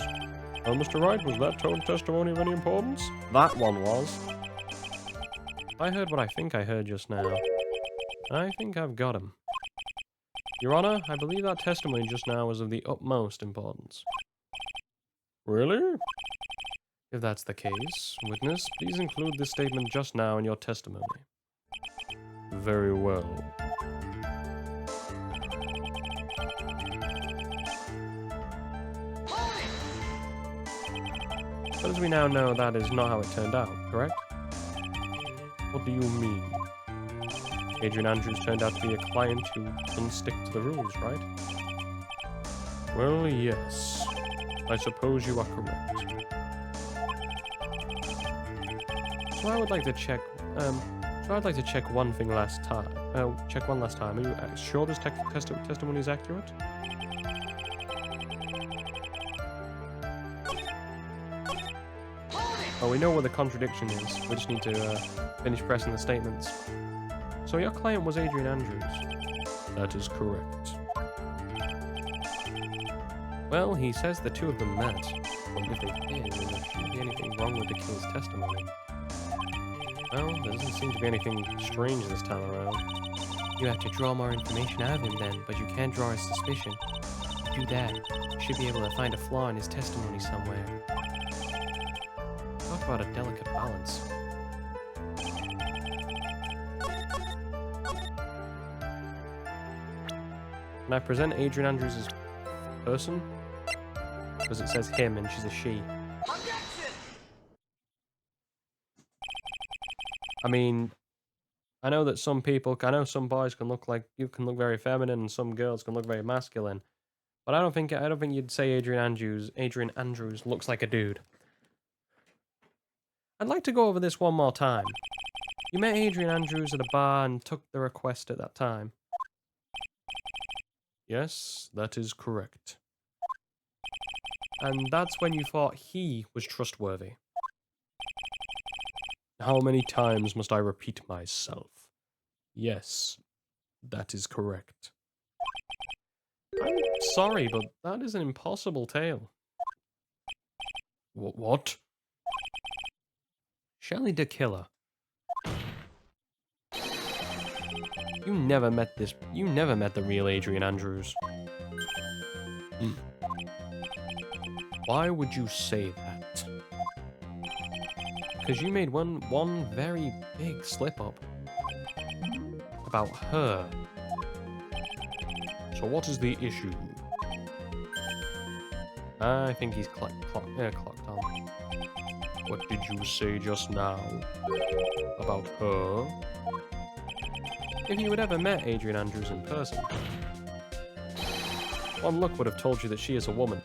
Well, Mr. Wright, was that testimony of any importance? That one was. I heard what I think I heard just now. I think I've got him. Your Honor, I believe that testimony just now was of the utmost importance. Really? If that's the case, witness, please include this statement just now in your testimony. Very well. But as we now know, that is not how it turned out, correct? What do you mean? Adrian Andrews turned out to be a client who didn't stick to the rules, right? Well, yes. I suppose you are correct. So I would like to check, one thing last time. Check one last time. Are you sure this testimony is accurate? Oh, we know what the contradiction is. We just need to finish pressing the statements. So your client was Adrian Andrews? That is correct. Well, he says the two of them met. Well, if they did, then there shouldn't be anything wrong with the killer's testimony. Well, there doesn't seem to be anything strange this time around. You have to draw more information out of him then, but you can't draw his suspicion. To do that, you should be able to find a flaw in his testimony somewhere. Talk about a delicate balance. Can I present Adrian Andrews as person? Because it says him and she's a she. Objection! I mean, I know that some some boys can look very feminine and some girls can look very masculine. But I don't think you'd say Adrian Andrews looks like a dude. I'd like to go over this one more time. You met Adrian Andrews at a bar and took the request at that time. Yes, that is correct. And that's when you thought he was trustworthy. How many times must I repeat myself? Yes, that is correct. I'm sorry, but that is an impossible tale. What? Shelley the Killer. You never met the real Adrian Andrews. Why would you say that? Because you made one very big slip up. About her. So what is the issue? I think he's clocked on. What did you say just now? About her? If you had ever met Adrian Andrews in person, one look would have told you that she is a woman.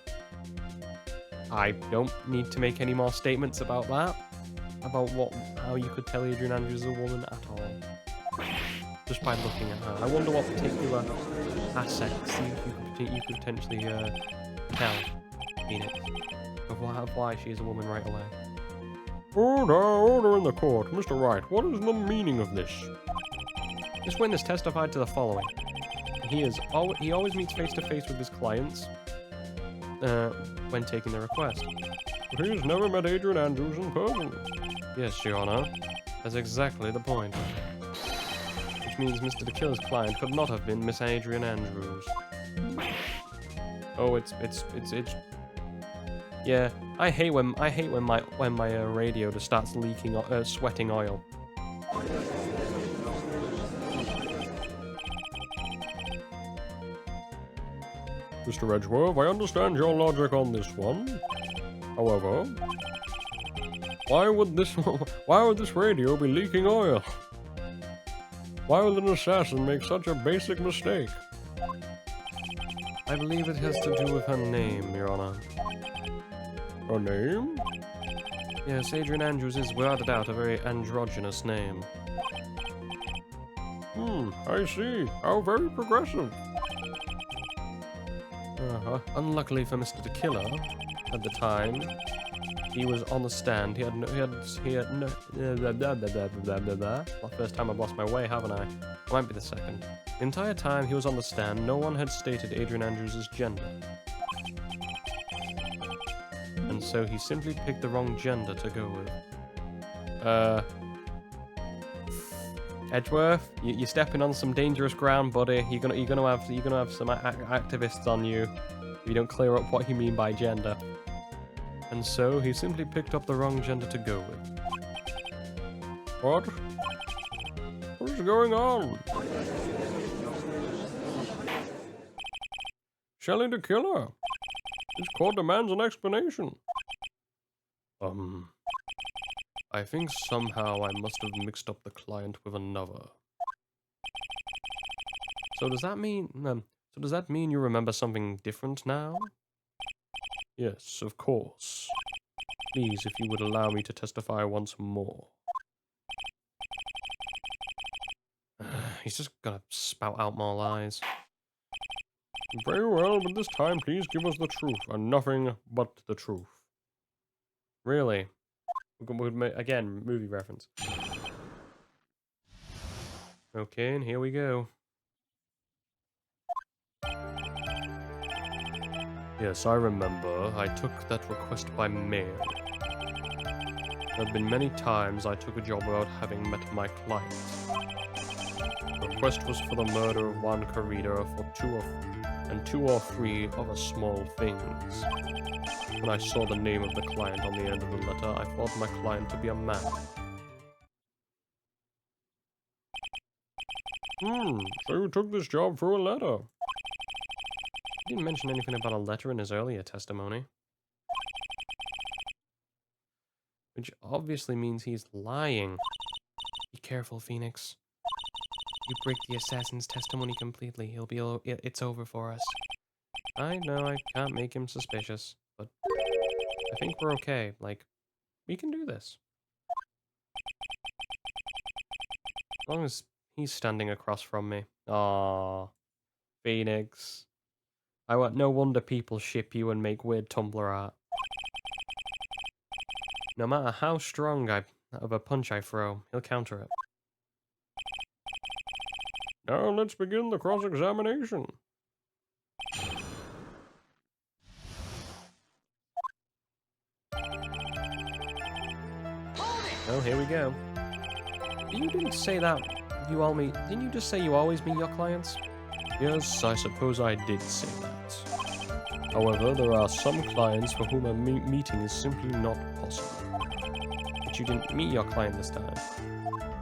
I don't need to make any more statements about that. About how you could tell Adrian Andrews is a woman at all. Just by looking at her. I wonder what particular assets you could potentially tell, Phoenix, of why she is a woman right away. Order in the court. Mr. Wright, what is the meaning of this? This witness testified to the following. He always meets face to face with his clients. when taking the request. He's never met Adrian Andrews in person. Yes, Your Honor. That's exactly the point. Which means Mr. De Killer's client could not have been Miss Adrian Andrews. Oh, it's. Yeah, I hate when my radio just starts leaking, sweating oil. Mr. Edgeworth, I understand your logic on this one. However, why would this radio be leaking oil? Why would an assassin make such a basic mistake? I believe it has to do with her name, Your Honor. Her name? Yes, Adrian Andrews is without a doubt a very androgynous name. I see. How very progressive. Unluckily for Mr. De Killer, at the time, he was on the stand. He had no. Well, first time I've lost my way, haven't I? Might be the second. The entire time he was on the stand, no one had stated Adrian Andrews' gender. And so he simply picked the wrong gender to go with. Edgeworth, you're stepping on some dangerous ground, buddy. You're gonna have some activists on you if you don't clear up what you mean by gender. And so he simply picked up the wrong gender to go with. What? What is going on? Shelley De Killer. This court demands an explanation. I think somehow I must have mixed up the client with another. So does that mean you remember something different now? Yes, of course. Please, if you would allow me to testify once more. He's just gonna spout out more lies. Very well, but this time please give us the truth, and nothing but the truth. Really? Again, movie reference. Okay, and here we go. Yes, I remember. I took that request by mail. There have been many times I took a job without having met my client. The request was for the murder of one Carida for two or three other small things. When I saw the name of the client on the end of the letter, I thought my client to be a man. So you took this job through a letter? He didn't mention anything about a letter in his earlier testimony. Which obviously means he's lying. Be careful, Phoenix. You break the assassin's testimony completely, it's over for us. I know I can't make him suspicious, but I think we're okay. Like, we can do this. As long as he's standing across from me. Aww. Phoenix. No wonder people ship you and make weird Tumblr art. No matter how strong of a punch I throw, he'll counter it. Now let's begin the cross-examination. Oh, here we go. You didn't say that didn't you just say you always meet your clients? Yes, I suppose I did say that. However, there are some clients for whom a meeting is simply not possible. But you didn't meet your client this time.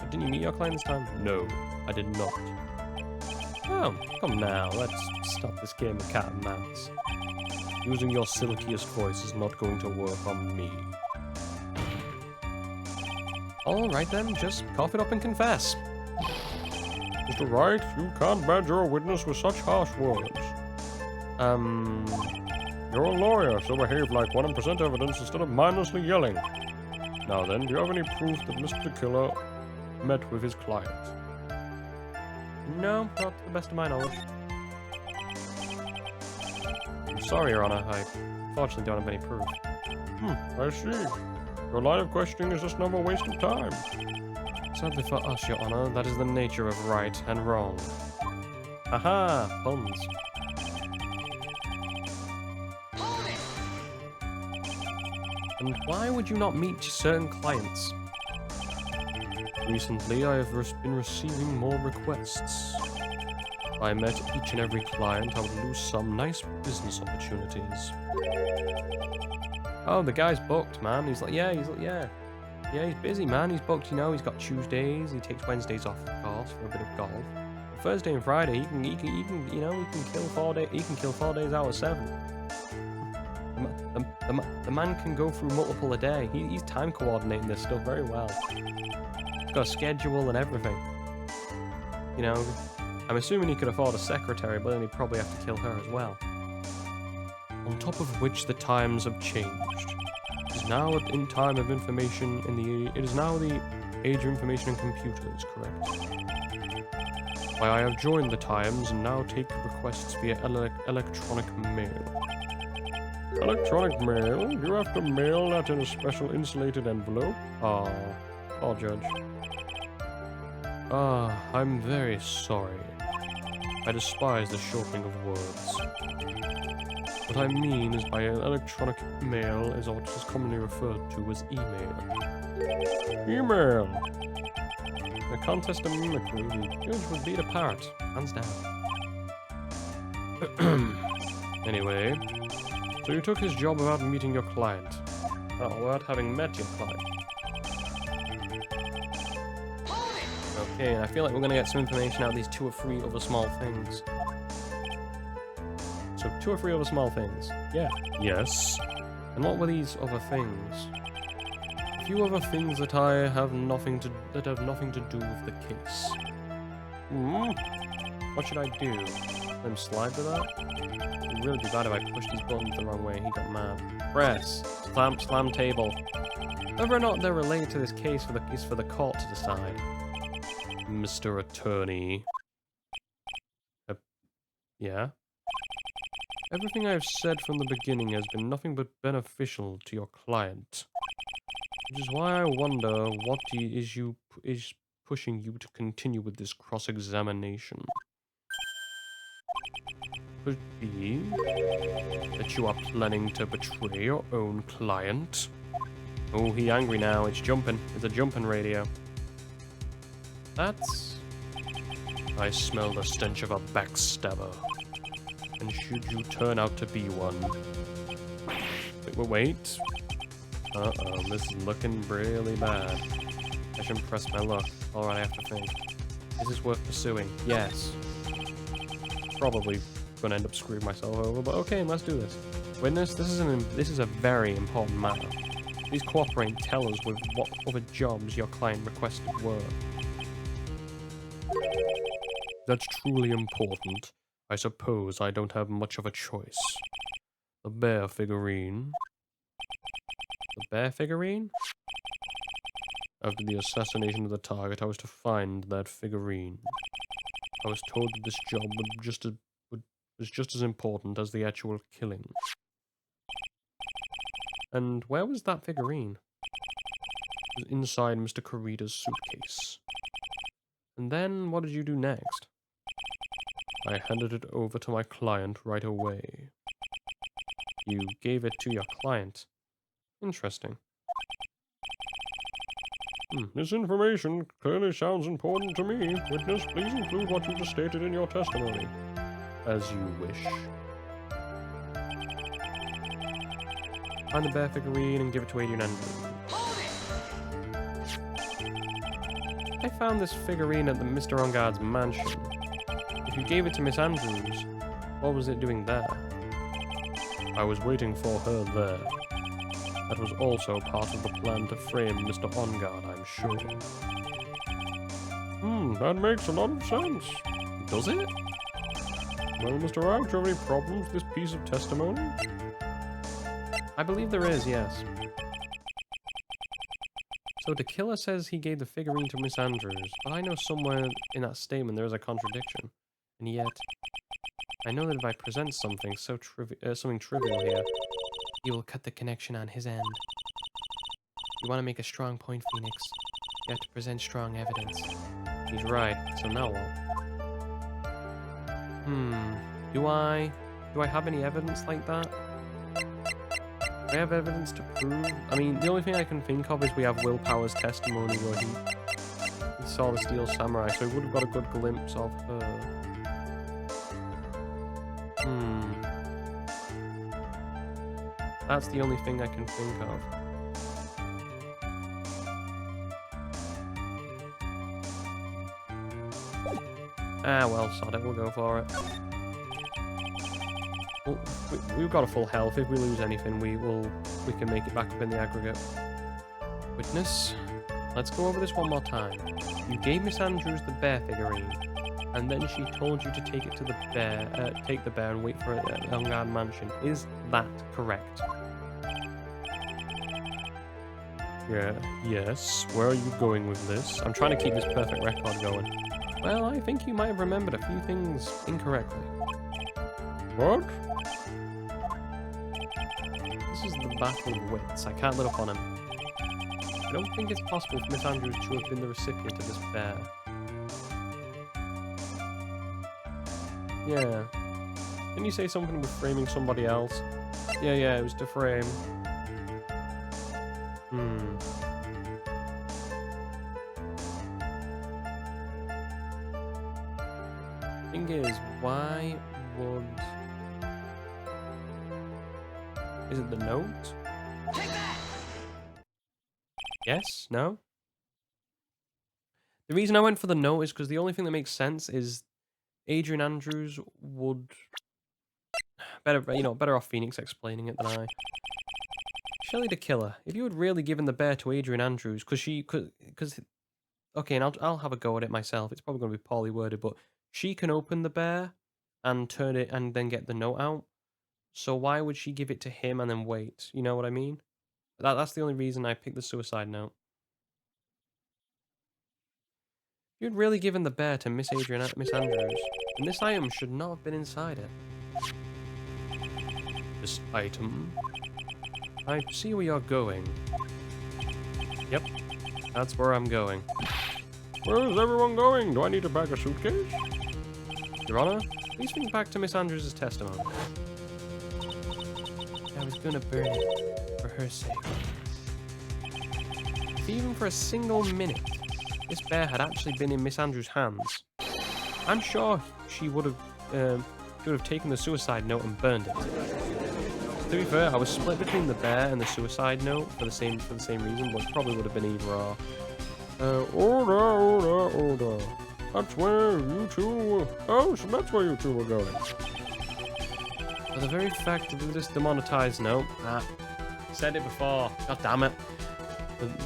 Didn't you meet your client this time? No, I did not. Oh, come now, let's stop this game of cat and mouse. Using your silkiest voice is not going to work on me. Alright then, just cough it up and confess. Mr. Wright, you can't badger a witness with such harsh words. You're a lawyer, so behave like one and present evidence instead of mindlessly yelling. Now then, do you have any proof that Mr. De Killer met with his client? No, not to the best of my knowledge. I'm sorry, Your Honor, I fortunately don't have any proof. I see. Your line of questioning is just another waste of time. Sadly for us, Your Honor, that is the nature of right and wrong. Aha! Puns. And why would you not meet certain clients? Recently, I have been receiving more requests. If I met each and every client, I would lose some nice business opportunities. Oh, the guy's booked, man. He's like, yeah, he's busy, man. He's booked, you know. He's got Tuesdays. He takes Wednesdays off, of course, for a bit of golf. Thursday and Friday, he can, you know, he can kill 4 days. He can kill 4 days out of 7. The man can go through multiple a day. He's time coordinating this stuff very well. He's got a schedule and everything. You know, I'm assuming he could afford a secretary, but then he'd probably have to kill her as well. On top of which the times have changed. It is now in time of information it is now the age of information and computers, correct? Why, I have joined the times and now take requests via electronic mail. Electronic mail? You have to mail that in a special insulated envelope? Oh, poor Judge. I'm very sorry. I despise the shortening of words. What I mean is by electronic mail is what is commonly referred to as email. Email! In a contest of mimicry, the judge would beat a parrot, hands down. Anyway, so you took his job without meeting your client. Oh, without having met your client. Okay, and I feel like we're going to get some information out of these 2 or 3 other small things. So 2 or 3 other small things. Yeah. Yes. And what were these other things? A few other things that have nothing to do with the case. What should I do? Let him slide to that? It'd really be bad if I pushed these buttons the wrong way. He got mad. Press. Slam table. Whether or not they're related to this case is for the court to decide. Mr. Attorney. Yeah? Everything I have said from the beginning has been nothing but beneficial to your client. Which is why I wonder what is pushing you to continue with this cross-examination. Could it be that you are planning to betray your own client? Oh, he angry now. It's jumping. It's a jumping radio. I smell the stench of a backstabber. And should you turn out to be one... Wait. Uh-oh, this is looking really bad. I shouldn't press my luck. Alright, I have to think. Is this worth pursuing? Yes. Probably gonna end up screwing myself over, but okay, let's do this. Witness, this is a very important matter. Please cooperate and tell us with what other jobs your client requested were. That's truly important. I suppose I don't have much of a choice. The bear figurine. The bear figurine? After the assassination of the target, I was to find that figurine. I was told that this job was just as important as the actual killing. And where was that figurine? It was inside Mr. Kurita's suitcase. And then, what did you do next? I handed it over to my client right away. You gave it to your client. Interesting. This information clearly sounds important to me. Witness, please include what you just stated in your testimony. As you wish. Find the bear figurine and give it to Adrian Andrews. I found this figurine at the Mr. Ongard's mansion. If you gave it to Miss Andrews, what was it doing there? I was waiting for her there. That was also part of the plan to frame Mr. Ongard, I'm sure. That makes a lot of sense. Does it? Well, Mr. Wright, do you have any problems with this piece of testimony? I believe there is, yes. So the killer says he gave the figurine to Miss Andrews, but I know somewhere in that statement there is a contradiction. And yet, I know that if I present something something trivial here, he will cut the connection on his end. You want to make a strong point, Phoenix. You have to present strong evidence. He's right, so now what? Do I have any evidence like that? We have evidence to prove. I mean, the only thing I can think of is we have Willpower's testimony where he saw the Steel Samurai, so he would have got a good glimpse of her. That's the only thing I can think of. Ah, well, sod it, we'll go for it. Well, we've got a full health. If we lose anything, we can make it back up in the aggregate. Witness, let's go over this one more time. You gave Miss Andrews the bear figurine, and then she told you to take it to the bear, take the bear and wait for it at Elmgard Mansion. Is that correct? Yeah, yes. Where are you going with this? I'm trying to keep this perfect record going. Well, I think you might have remembered a few things incorrectly. What? This is the Battle of Wits. I can't let up on him. I don't think it's possible for Miss Andrews to have been the recipient of this bear. Yeah. Didn't you say something with framing somebody else? Yeah, it was to frame. Thing is, why would... Is it the note? Take that! Yes? No? The reason I went for the note is because the only thing that makes sense is Adrian Andrews would... Better off Phoenix explaining it than I. Shelley the Killer. If you had really given the bear to Adrian Andrews, because okay, and I'll have a go at it myself. It's probably going to be poorly worded, but she can open the bear and turn it and then get the note out. So why would she give it to him and then wait? You know what I mean? That's the only reason I picked the suicide note. If you'd really given the bear to Miss Andrews, then this item should not have been inside it. This item? I see where you're going. Yep, that's where I'm going. Where is everyone going? Do I need to pack a suitcase? Your Honor, please think back to Miss Andrews' testimony. I was gonna burn it for her sake. If even for a single minute, this bear had actually been in Miss Andrews' hands, I'm sure she would have taken the suicide note and burned it. To be fair, I was split between the bear and the suicide note for the same reason, but it probably would have been either or. Order. That's where you two... Oh, so that's where you two were going. For the very fact that this demonetized note... said it before. God damn it.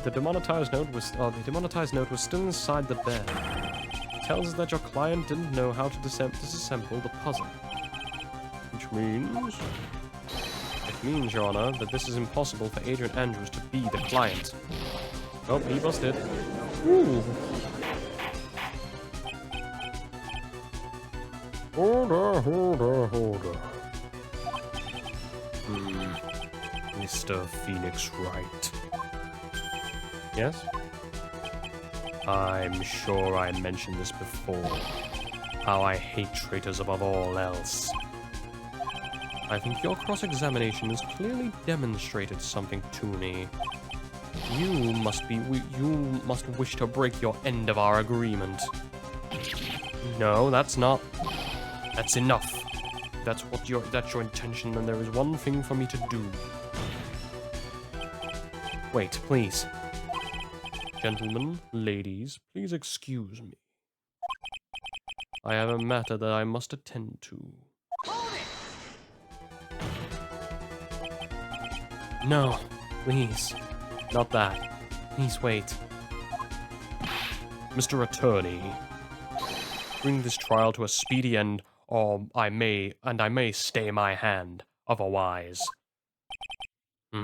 The demonetized note was... Oh, the demonetized note was still inside the bear. It tells us that your client didn't know how to disassemble the puzzle. Which means... It means, Your Honor, that this is impossible for Adrian Andrews to be the client. Oh, he busted. Ooh. Order. Mr. Phoenix Wright. Yes? I'm sure I mentioned this before. How I hate traitors above all else. I think your cross-examination has clearly demonstrated something to me. You must wish to break your end of our agreement. No, that's not. That's enough. That's your intention, then there is one thing for me to do. Wait, please. Gentlemen, ladies, please excuse me. I have a matter that I must attend to. Hold it! No, please. Not that. Please wait. Mr. Attorney, bring this trial to a speedy end, or I may stay my hand, otherwise. What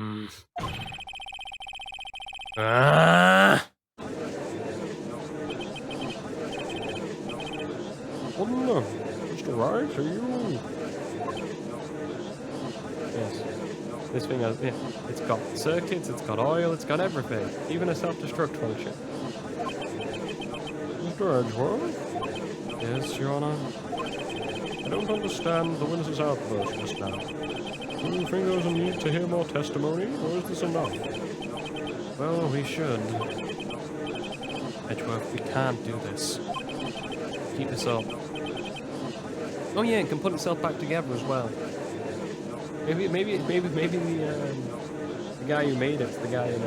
in the... Mr. Wright, are you... Yes. This thing has, yeah, it's got circuits, it's got oil, it's got everything. Even a self-destruct function. Mr. Edgeworth? Yes, Your Honor. I don't understand the witness's outburst just now. Do you think there's a need to hear more testimony, or is this enough? Well, we should. Edgeworth, we can't do this. Keep this up. Oh yeah, it can put itself back together as well. Maybe the guy who made it, the guy in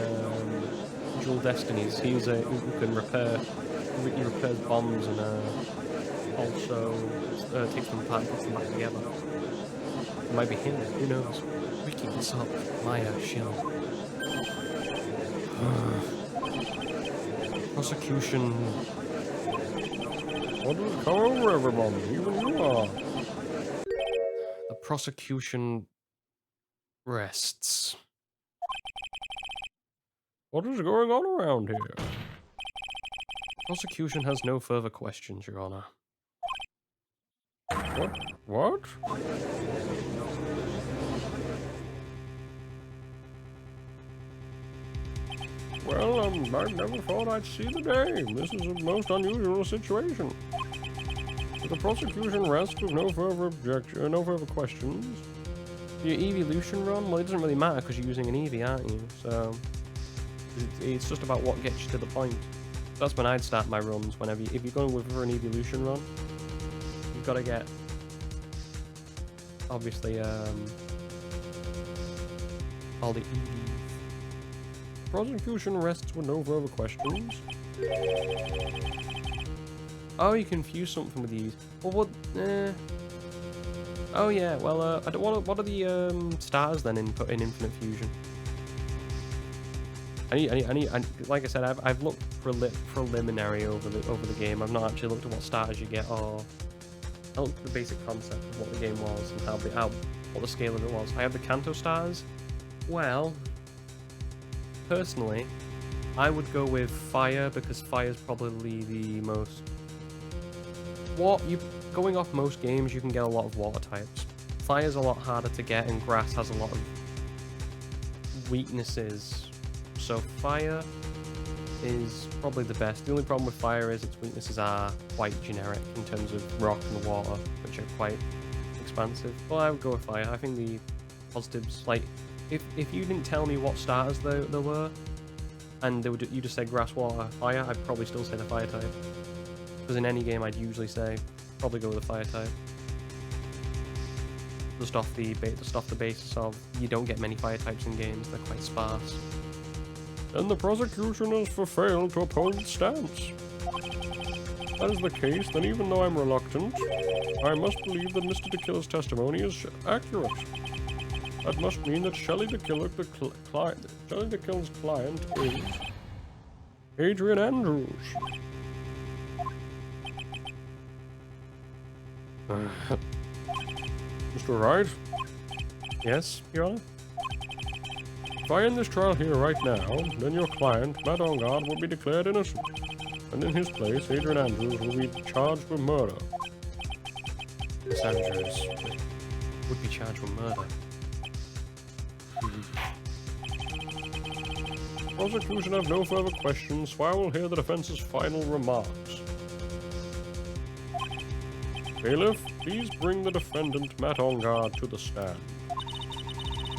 Dual Destinies, he's who can repair. He repairs bombs and also takes them apart and puts them back together. It might be him. Who knows? We keep this up. Maya, shill. Prosecution. What does come over everyone? Even you are. The prosecution rests. What is going on around here? Prosecution has no further questions, Your Honor. What? Well, I never thought I'd see the day. This is a most unusual situation. But the prosecution rests with no further questions. Your evolution run? Well, it doesn't really matter because you're using an Eevee, aren't you? So it's just about what gets you to the point. That's when I'd start my runs. If you're going for an evolution run, you've got to get obviously all the Eevees. Prosecution rests with no further questions. Oh, you confuse something with these. Well, what? Oh yeah. Well, I don't. What are the stars then in Infinite Fusion? I need. Like I said, I've looked preliminary over the game. I've not actually looked at what stars you get, or I looked at the basic concept of what the game was and what the scale of it was. I have the Kanto stars. Well, personally, I would go with fire because fire is probably the most. Going off most games, you can get a lot of water types. Fire's a lot harder to get, and grass has a lot of weaknesses. So fire is probably the best. The only problem with fire is its weaknesses are quite generic in terms of rock and water, which are quite expansive. But I would go with fire. I think the positives, like, if you didn't tell me what starters there were, and you just said grass, water, fire, I'd probably still say the fire type. Because in any game, I'd usually say probably go with the fire type. Just off the basis of you don't get many fire types in games; they're quite sparse. And the prosecution has failed to uphold its stance. If that is the case, then even though I'm reluctant, I must believe that Mr. DeKiller's testimony is accurate. That must mean that Shelley DeKiller's client is Adrian Andrews. Mr. Wright? Yes, Your Honor? If I end this trial here right now, then your client, Matt Ongard, will be declared innocent. And in his place, Adrian Andrews will be charged with murder. Miss Andrews would be charged with murder. Prosecution have no further questions, so I will hear the defense's final remarks. Bailiff, please bring the defendant, Matt Ongard, to the stand.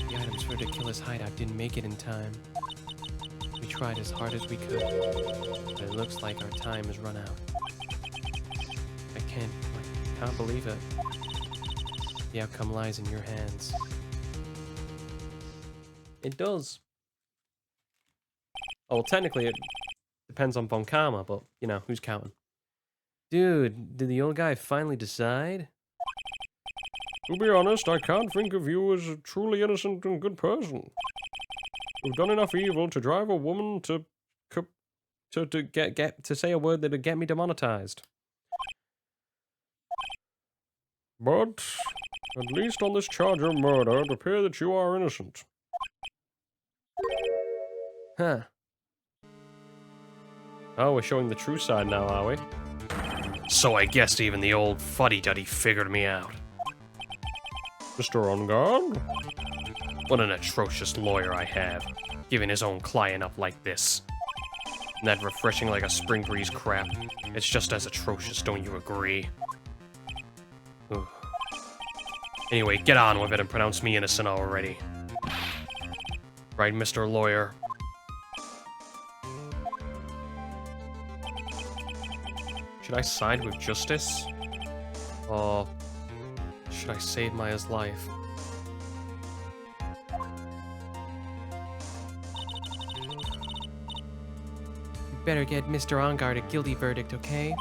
The items for DeKiller's hideout didn't make it in time. We tried as hard as we could, but it looks like our time has run out. I can't believe it. The outcome lies in your hands. It does. Oh, well, technically it depends on Von Karma, but, you know, who's counting? Dude, did the old guy finally decide? To be honest, I can't think of you as a truly innocent and good person. You've done enough evil to drive a woman to say a word that'd get me demonetized. But, at least on this charge of murder, it appears that you are innocent. Huh. Oh, we're showing the true side now, are we? So I guess even the old fuddy-duddy figured me out. Mr. Ongard? What an atrocious lawyer I have, giving his own client up like this. And that refreshing like a spring breeze crap. It's just as atrocious, don't you agree? Ugh. Anyway, get on with it and pronounce me innocent already. Right, Mr. Lawyer? Should I side with justice? Or should I save Maya's life? You better get Mr. Ongard a guilty verdict, okay?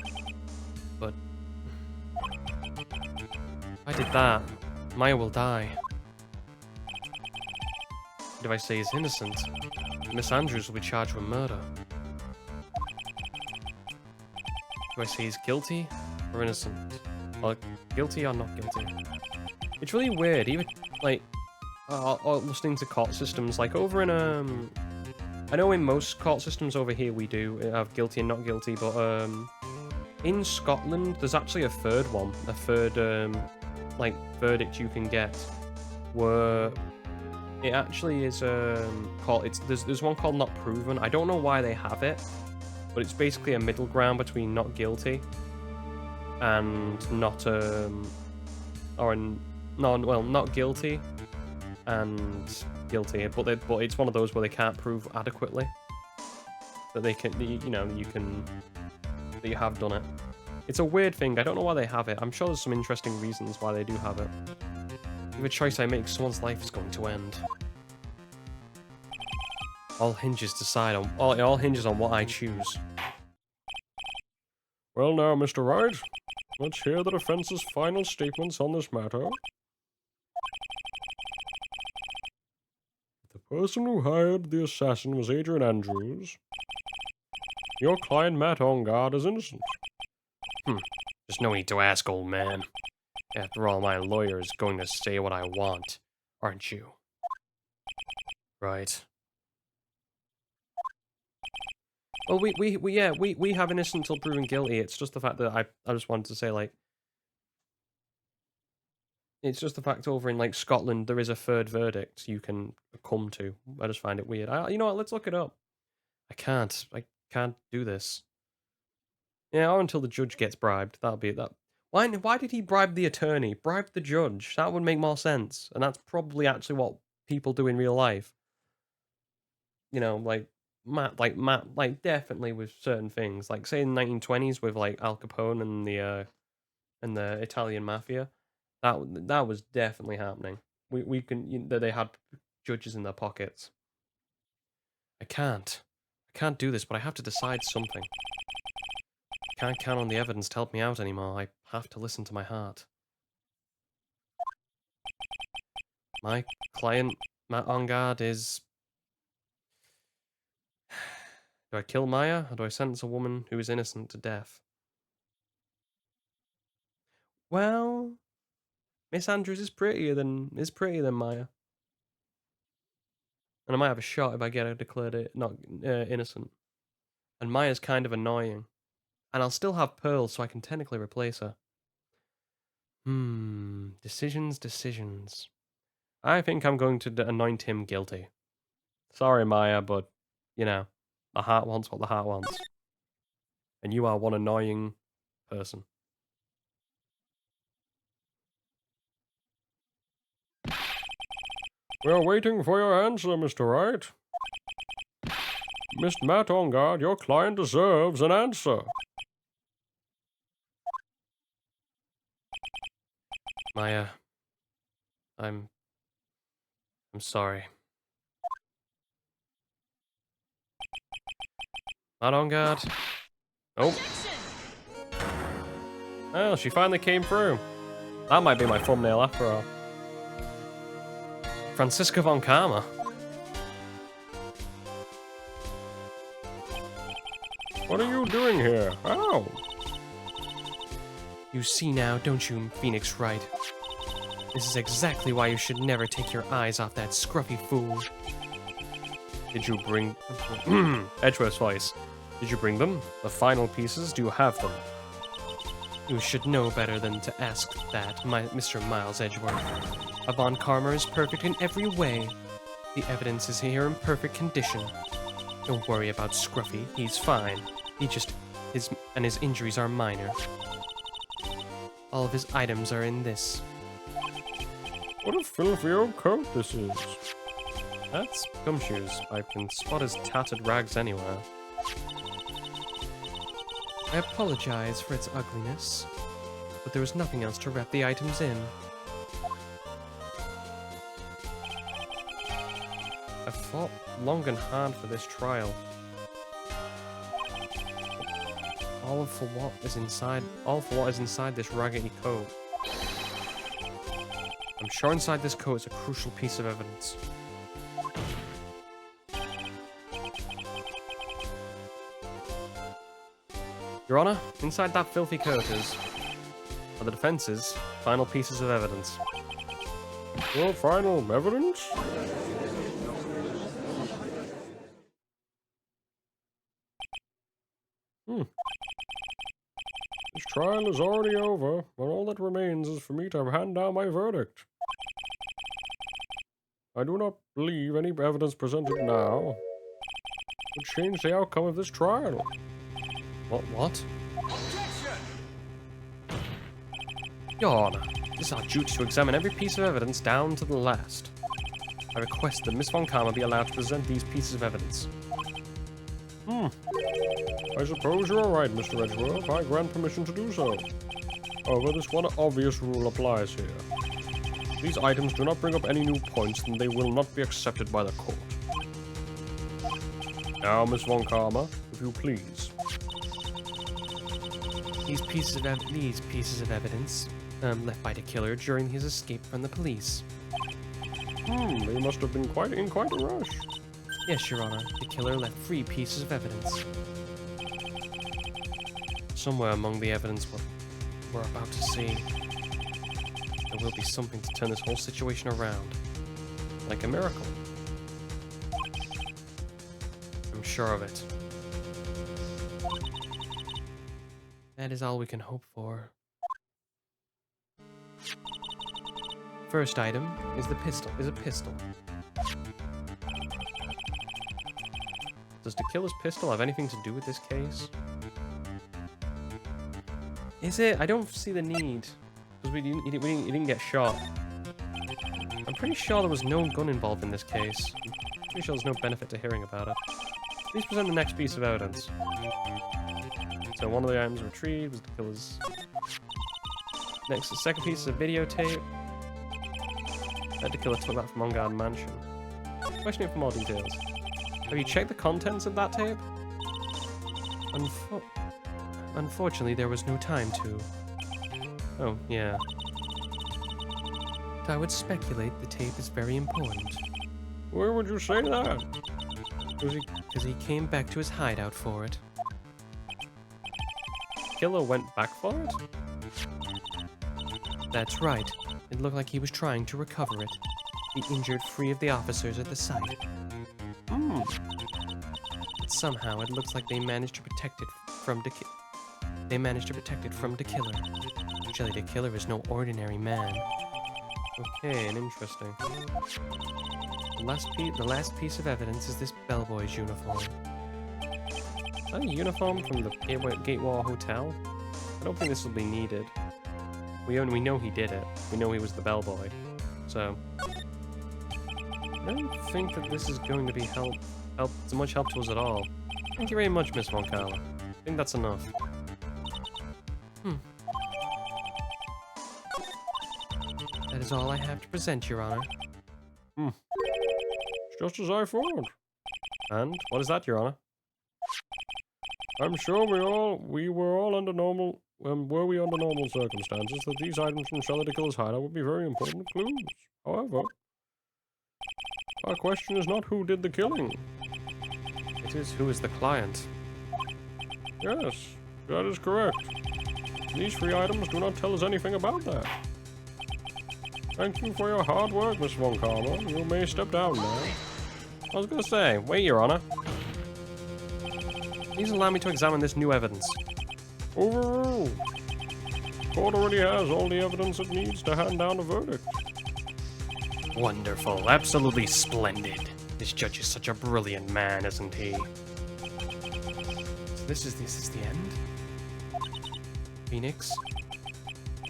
But if I did that, Maya will die. If I say he's innocent, Miss Andrews will be charged with murder. Do I say he's guilty or innocent? Or guilty or not guilty? It's really weird, even, like, listening to court systems, like, over in, I know in most court systems over here we do have guilty and not guilty, but, in Scotland, there's actually a third one, a third, like, verdict you can get, where it actually is, there's one called not proven. I don't know why they have it, but it's basically a middle ground between not guilty and not, not guilty and guilty, but it's one of those where they can't prove adequately that they can, you know, that you have done it. It's a weird thing. I don't know why they have it. I'm sure there's some interesting reasons why they do have it. Every choice I make, someone's life is going to end. All hinges on what I choose. Well now, Mr. Wright, let's hear the defense's final statements on this matter. The person who hired the assassin was Adrian Andrews. Your client, Matt Ongard, is innocent. There's no need to ask, old man. After all, my lawyer is going to say what I want, aren't you? Right. Well, we have innocent until proven guilty. It's just the fact that I just wanted to say, like, it's just the fact over in, like, Scotland there is a third verdict you can come to. I just find it weird. You know what? Let's look it up. I can't do this. Yeah, or until the judge gets bribed. That'll be that. Why did he bribe the attorney? Bribe the judge. That would make more sense. And that's probably actually what people do in real life. You know, like Matt, definitely with certain things. Like, say in the 1920s with, like, Al Capone and the Italian mafia. That was definitely happening. They had judges in their pockets. I can't do this, but I have to decide something. I can't count on the evidence to help me out anymore. I have to listen to my heart. My client, Matt Ongard, is... Do I kill Maya, or do I sentence a woman who is innocent to death? Well, Miss Andrews is prettier than Maya. And I might have a shot if I get her declared not innocent. And Maya's kind of annoying. And I'll still have Pearl, so I can technically replace her. Decisions. I think I'm going to anoint him guilty. Sorry, Maya, but, you know, the heart wants what the heart wants. And you are one annoying person. We are waiting for your answer, Mr. Wright. Mr. Matt Ongard, your client deserves an answer. Maya, I'm sorry. Not on guard. Oh. Well, she finally came through. That might be my thumbnail after all. Franziska Von Karma. What are you doing here? Ow! You see now, don't you, Phoenix Wright? This is exactly why you should never take your eyes off that scruffy fool. Did you bring... Edgeworth's voice. Did you bring them? The final pieces? Do you have them? You should know better than to ask that, Mr. Miles Edgeworth. A Von Karma is perfect in every way. The evidence is here in perfect condition. Don't worry about Scruffy. He's fine. His injuries are minor. All of his items are in this. What a filthy old coat this is. That's gumshoes. I can spot his tattered rags anywhere. I apologize for its ugliness, but there was nothing else to wrap the items in. I fought long and hard for this trial. All for what is inside this raggedy coat. I'm sure inside this coat is a crucial piece of evidence. Your Honor, inside that filthy coat are the defense's final pieces of evidence. Your final evidence? This trial is already over, and all that remains is for me to hand down my verdict. I do not believe any evidence presented now would change the outcome of this trial. What? Objection! Your Honor, it is our duty to examine every piece of evidence down to the last. I request that Miss Von Karma be allowed to present these pieces of evidence. I suppose you're right, Mr. Edgeworth. I grant permission to do so. However, this one obvious rule applies here. If these items do not bring up any new points, then they will not be accepted by the court. Now, Miss Von Karma, if you please. These pieces of evidence left by the killer during his escape from the police. They must have been in quite a rush. Yes, Your Honor, the killer left 3 pieces of evidence. Somewhere among the evidence we're about to see, there will be something to turn this whole situation around. Like a miracle. I'm sure of it. That is all we can hope for. First item is a pistol. Does the killer's pistol have anything to do with this case? Is it? I don't see the need. Because he didn't get shot. I'm pretty sure there was no gun involved in this case. I'm pretty sure there's no benefit to hearing about it. Please present the next piece of evidence. So one of the items retrieved was the killer's... Next, the second piece is a videotape that the killer took that from On-Guard Mansion. Questioning for more details. Have you checked the contents of that tape? Unfortunately, there was no time to. Oh, yeah. I would speculate the tape is very important. Where would you say that? Because he came back to his hideout for it. Killer went back for it? That's right. It looked like he was trying to recover it. He injured 3 of the officers at the site. But somehow it looks like they managed to protect it from the killer. Surely the killer is no ordinary man. Okay, and interesting. The last piece of evidence is this bellboy's uniform. Is that a uniform from the Gateway Hotel? I don't think this will be needed. We know he did it. We know he was the bellboy. So I don't think that this is going to be much help to us at all. Thank you very much, Miss Von Karma. I think that's enough. That is all I have to present, Your Honor. Just as I thought. And what is that, Your Honor? I'm sure we were all under normal circumstances that these items from Shelly the Killer's hideout would be very important clues. However, our question is not who did the killing. It is who is the client. Yes, that is correct. These 3 items do not tell us anything about that. Thank you for your hard work, Miss Von Karma. You may step down now. I was gonna say, wait, Your Honor. Please allow me to examine this new evidence. Overruled. Court already has all the evidence it needs to hand down a verdict. Wonderful, absolutely splendid. This judge is such a brilliant man, isn't he? So this is the end? Phoenix?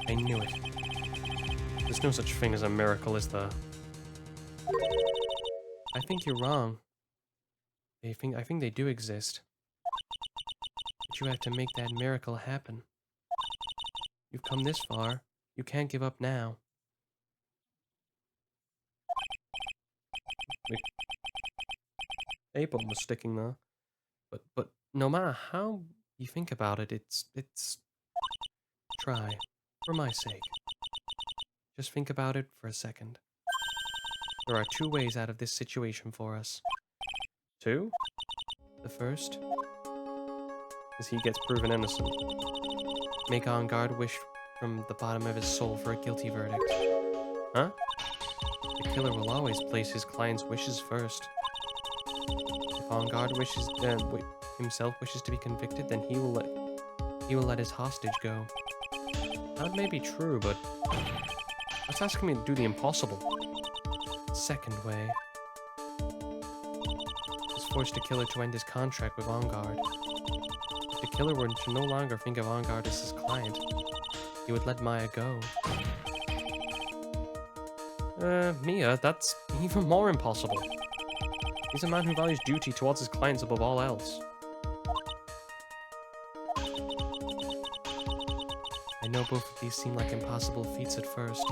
I knew it. There's no such thing as a miracle, is there? I think you're wrong. I think they do exist. But you have to make that miracle happen. You've come this far. You can't give up now. The apple was sticking there. But no matter how you think about it, it's try. For my sake. Just think about it for a second. There are two ways out of this situation for us. Two? The first is he gets proven innocent. Make On Guard wish from the bottom of his soul for a guilty verdict. Huh? The killer will always place his client's wishes first. If On Guard wishes, himself wishes to be convicted, then he will let his hostage go. That may be true, but that's asking me to do the impossible. Second way is force the killer to end his contract with On Guard. If the killer were to no longer think of On Guard as his client, he would let Maya go. Mia, that's even more impossible. He's a man who values duty towards his clients above all else. I know both of these seem like impossible feats at first,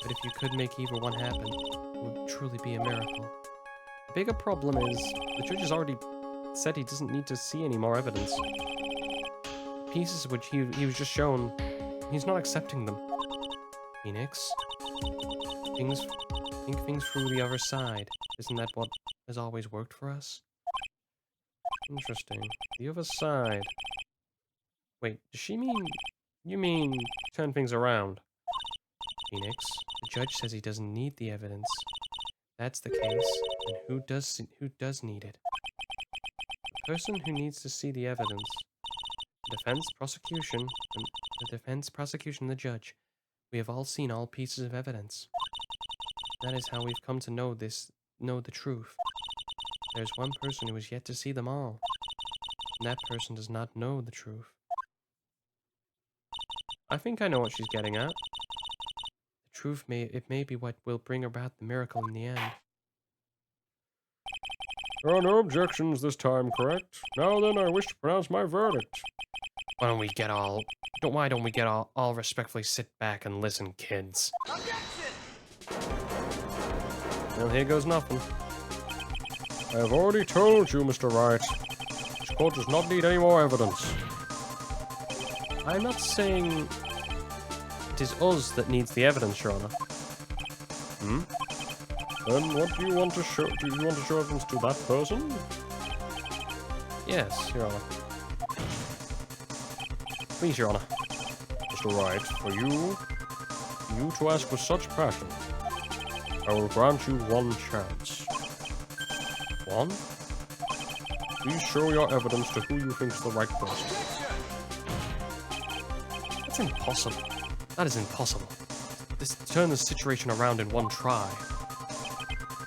but if you could make either one happen, it would truly be a miracle. The bigger problem is, the judge has already said he doesn't need to see any more evidence. The pieces which he was just shown, he's not accepting them. Phoenix, think things through the other side. Isn't that what has always worked for us? Interesting. The other side. Wait, does she mean... You mean turn things around? Phoenix, the judge says he doesn't need the evidence. That's the case, and who does need it? The person who needs to see the evidence. The defense, prosecution, and the judge. We have all seen all pieces of evidence. That is how we've come to know the truth. There's one person who has yet to see them all, and that person does not know the truth. I think I know what she's getting at. The truth may be what will bring about the miracle in the end. There are no objections this time, correct? Now then, I wish to pronounce my verdict. Why don't we all respectfully sit back and listen, kids? Objection! Well, here goes nothing. I have already told you, Mr. Wright. This court does not need any more evidence. I'm not saying it is us that needs the evidence, Your Honor. Hmm? Then what do you want to show? Do you want to show evidence to that person? Yes, Your Honor. Please, Your Honor. Mr. Wright, for you to ask with such passion, I will grant you one chance. One? Please show your evidence to who you think is the right person. That's impossible. That is impossible. Turn this situation around in one try.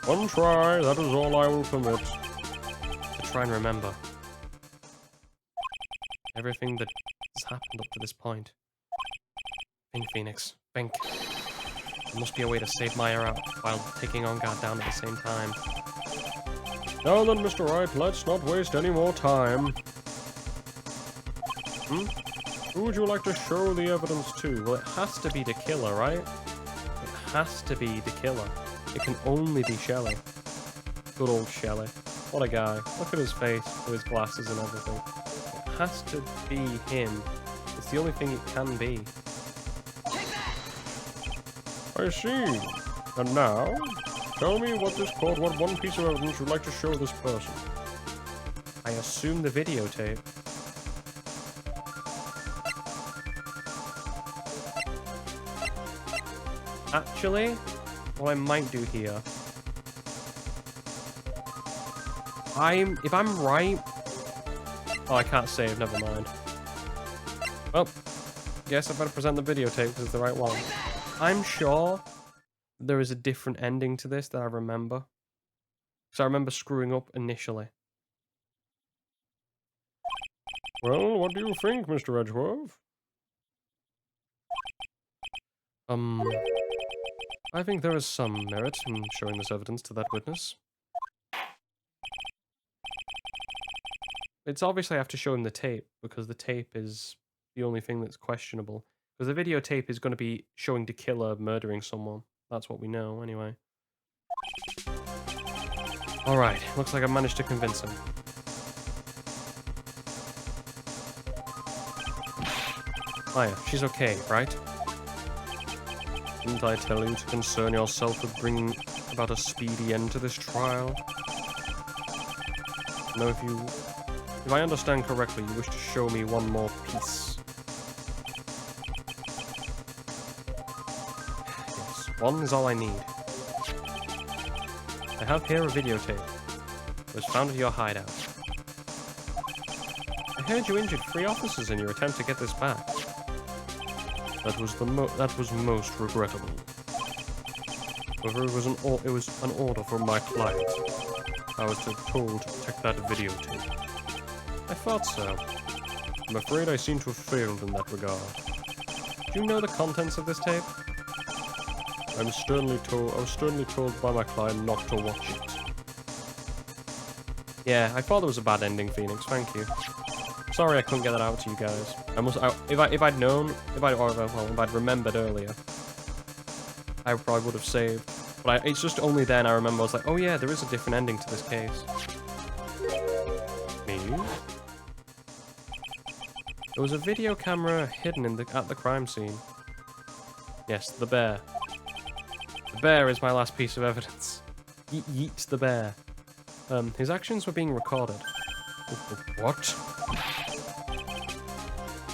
One try, that is all I will permit. To try and remember everything that has happened up to this point. Think, Phoenix. Think. There must be a way to save Maya out while taking On Guard down at the same time. Now then, Mr. Wright, let's not waste any more time. Who would you like to show the evidence to? Well, it has to be the killer, right? It has to be the killer. It can only be Shelley. Good old Shelley. What a guy. Look at his face with his glasses and everything. It has to be him. It's the only thing it can be. I see. And now, tell me what one piece of evidence you'd like to show this person. I assume the videotape. Actually, what I might do here... If I'm right... Oh, I can't save, never mind. Well, guess I better present the videotape because it's the right one. I'm sure there is a different ending to this that I remember. Because I remember screwing up initially. Well, what do you think, Mr. Edgeworth? I think there is some merit in showing this evidence to that witness. It's obviously I have to show him the tape, because the tape is the only thing that's questionable. Because the videotape is going to be showing the killer murdering someone. That's what we know, anyway. Alright, looks like I managed to convince him. Hiya, she's okay, right? Didn't I tell you to concern yourself with bringing about a speedy end to this trial? No, if I understand correctly, you wish to show me one more piece. Yes, one is all I need. I have here a videotape. It was found at your hideout. I heard you injured 3 officers in your attempt to get this back. That was most regrettable. However, it was an order from my client. I was told to protect that videotape. I thought so. I'm afraid I seem to have failed in that regard. Do you know the contents of this tape? I was sternly told by my client not to watch it. Yeah, I thought it was a bad ending, Phoenix. Thank you. Sorry I couldn't get that out to you guys. If I'd remembered earlier, I probably would have saved. But it's just only then I remember I was like, oh yeah, there is a different ending to this case. Me? There was a video camera hidden at the crime scene. Yes, the bear. The bear is my last piece of evidence. Yeet the bear. His actions were being recorded. What?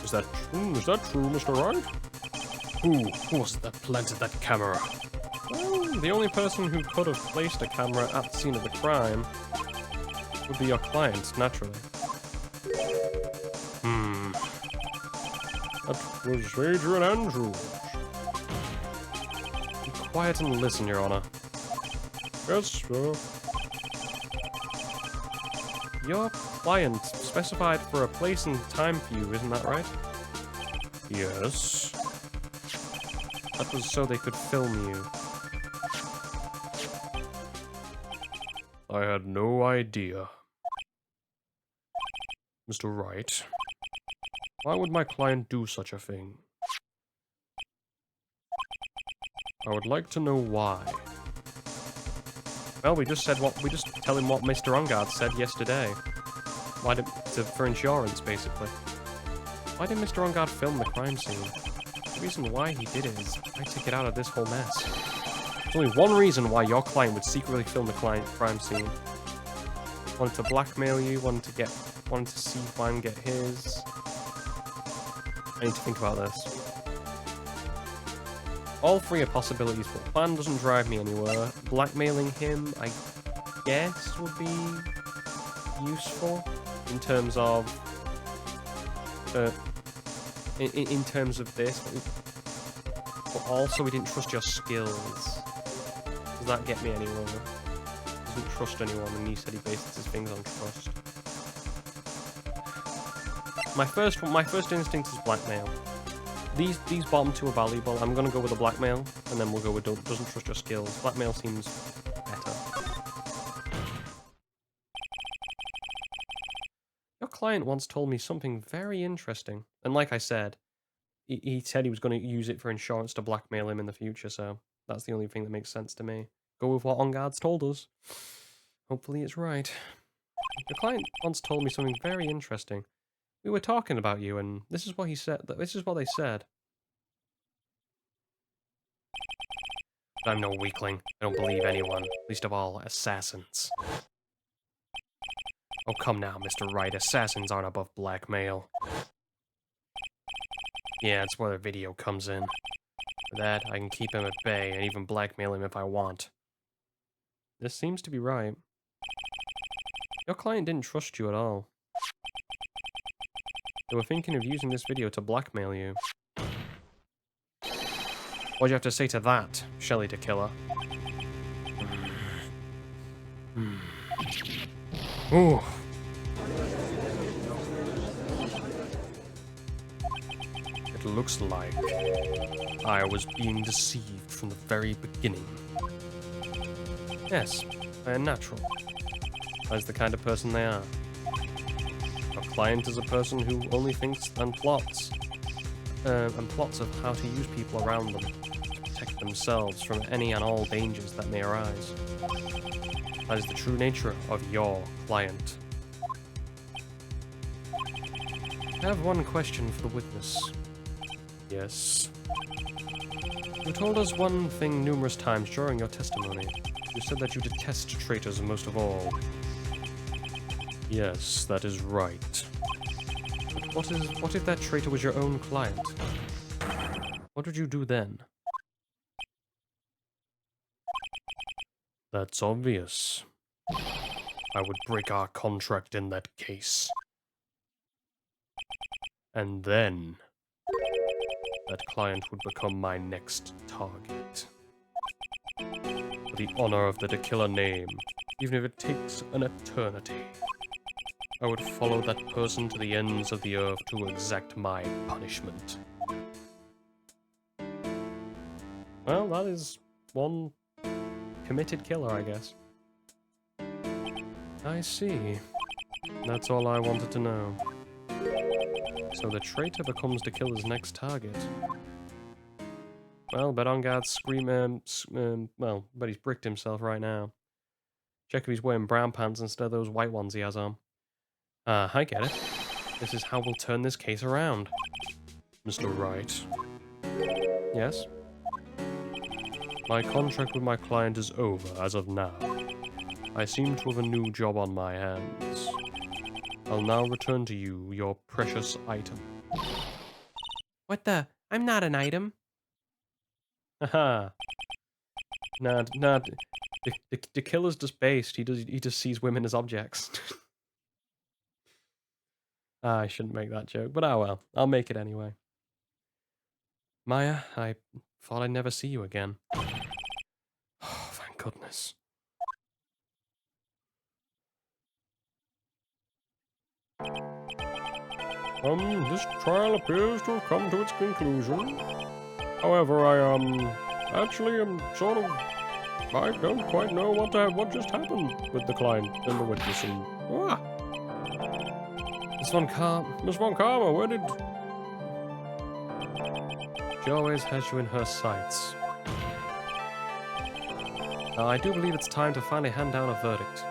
Is that true? Is that true, Mr. Wright? Who was it that planted that camera? Well, the only person who could have placed a camera at the scene of the crime would be your client, naturally. That was Adrian Andrews. Be quiet and listen, Your Honor. Yes, sir. Your client specified for a place and time for you, isn't that right? Yes. That was so they could film you. I had no idea. Mr. Wright, why would my client do such a thing? I would like to know why. Well, we just tell him what Mr. Ongard said yesterday. For insurance, basically. Why did Mr. Ongard film the crime scene? The reason why he did it is I take it out of this whole mess. There's only one reason why your client would secretly film the crime scene. Wanted to blackmail you, wanted to see if I can get his. I need to think about this. All 3 are possibilities, but the plan doesn't drive me anywhere. Blackmailing him, I guess, would be useful in terms of in terms of this, but also we didn't trust your skills. Does that get me anywhere? Doesn't trust anyone, and he said he bases his things on trust. My first instinct is blackmail. These bottom 2 are valuable. I'm gonna go with the blackmail, and then we'll go with doesn't trust your skills. Blackmail seems better. Your client once told me something very interesting, and like I said, he said he was going to use it for insurance to blackmail him in the future, so that's the only thing that makes sense to me. Go with what Ongard's told us. Hopefully it's right. Your client once told me something very interesting. We were talking about you, and this is what he said. This is what they said. I'm no weakling. I don't believe anyone, least of all assassins. Oh, come now, Mr. Wright. Assassins aren't above blackmail. Yeah, that's where the video comes in. For that, I can keep him at bay and even blackmail him if I want. This seems to be right. Your client didn't trust you at all. They were thinking of using this video to blackmail you. What'd you have to say to that, Shelley the Killer? Ooh. At looks like I was being deceived from the very beginning. Yes, they are natural. That is the kind of person they are. A client is a person who only thinks and plots of how to use people around them to protect themselves from any and all dangers that may arise. That is the true nature of your client. I have one question for the witness. Yes. You told us one thing numerous times during your testimony. You said that you detest traitors most of all. Yes, that is right. But what if that traitor was your own client? What would you do then? That's obvious. I would break our contract in that case. And then that client would become my next target. For the honor of the killer name, even if it takes an eternity, I would follow that person to the ends of the earth to exact my punishment. Well, that is one committed killer, I guess. I see. That's all I wanted to know. So the traitor becomes the killer's next target. Well, bet on guard well, but he's bricked himself right now. Check if he's wearing brown pants instead of those white ones he has on. I get it. This is how we'll turn this case around. Mr. Wright. Yes? My contract with my client is over as of now. I seem to have a new job on my hands. I'll now return to you your precious item. What the? I'm not an item. Haha. Nah, the killer's just based. He just sees women as objects. I shouldn't make that joke, but oh well. I'll make it anyway. Maya, I thought I'd never see you again. Oh, thank goodness. This trial appears to have come to its conclusion. However, actually am I don't quite know what just happened with the client and the witness and, Miss Von Karma, where did... She always has you in her sights. Now, I do believe it's time to finally hand down a verdict.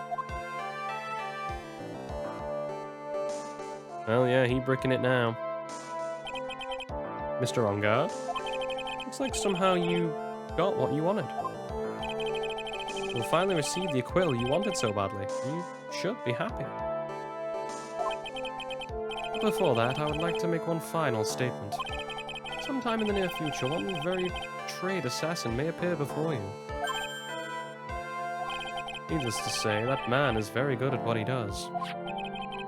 Well, yeah, he bricking it now. Mr. On Guard? Looks like somehow you got what you wanted. You'll finally receive the acquittal you wanted so badly. You should be happy. But before that, I would like to make one final statement. Sometime in the near future, one very betrayed assassin may appear before you. Needless to say, that man is very good at what he does.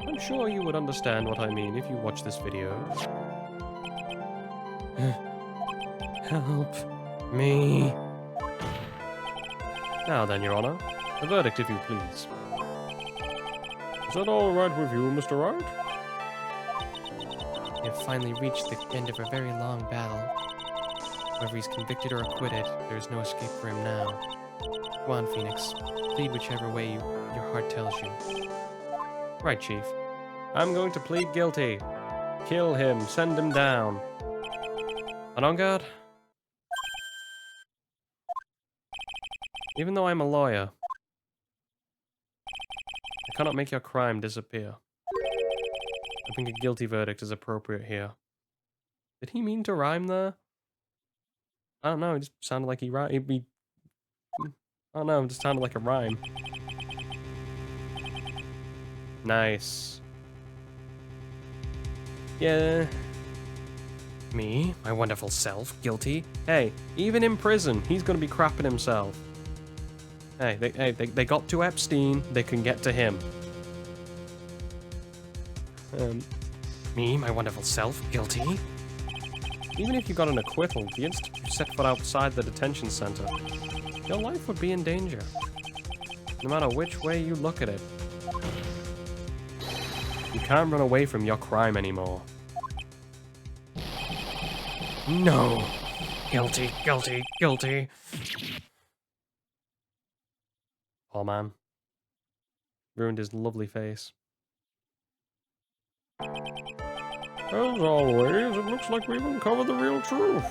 I'm sure you would understand what I mean if you watch this video. Help me. Now then, Your Honor, the verdict if you please. is that all right with you, Mr. Wright? We have finally reached the end of a very long battle. Whether he's convicted or acquitted, there is no escape for him now. Go on, Phoenix. Plead whichever way your heart tells you. Right, Chief. I'm going to plead guilty. Kill him. Send him down. And on guard? Even though I'm a lawyer, I cannot make your crime disappear. I think a guilty verdict is appropriate here. Did he mean to rhyme there? I don't know, it just sounded like he rhymed. I don't know, it just sounded like a rhyme. Nice. Yeah. Me, my wonderful self, guilty. Hey, even in prison, he's gonna be crapping himself. Hey, they got to Epstein, they can get to him. Me, my wonderful self, guilty. Even if you got an acquittal, the instant you set foot outside the detention center, your life would be in danger. No matter which way you look at it. You can't run away from your crime anymore. No. Guilty, guilty, guilty. Oh man. Ruined his lovely face. As always, it looks like we've uncovered the real truth.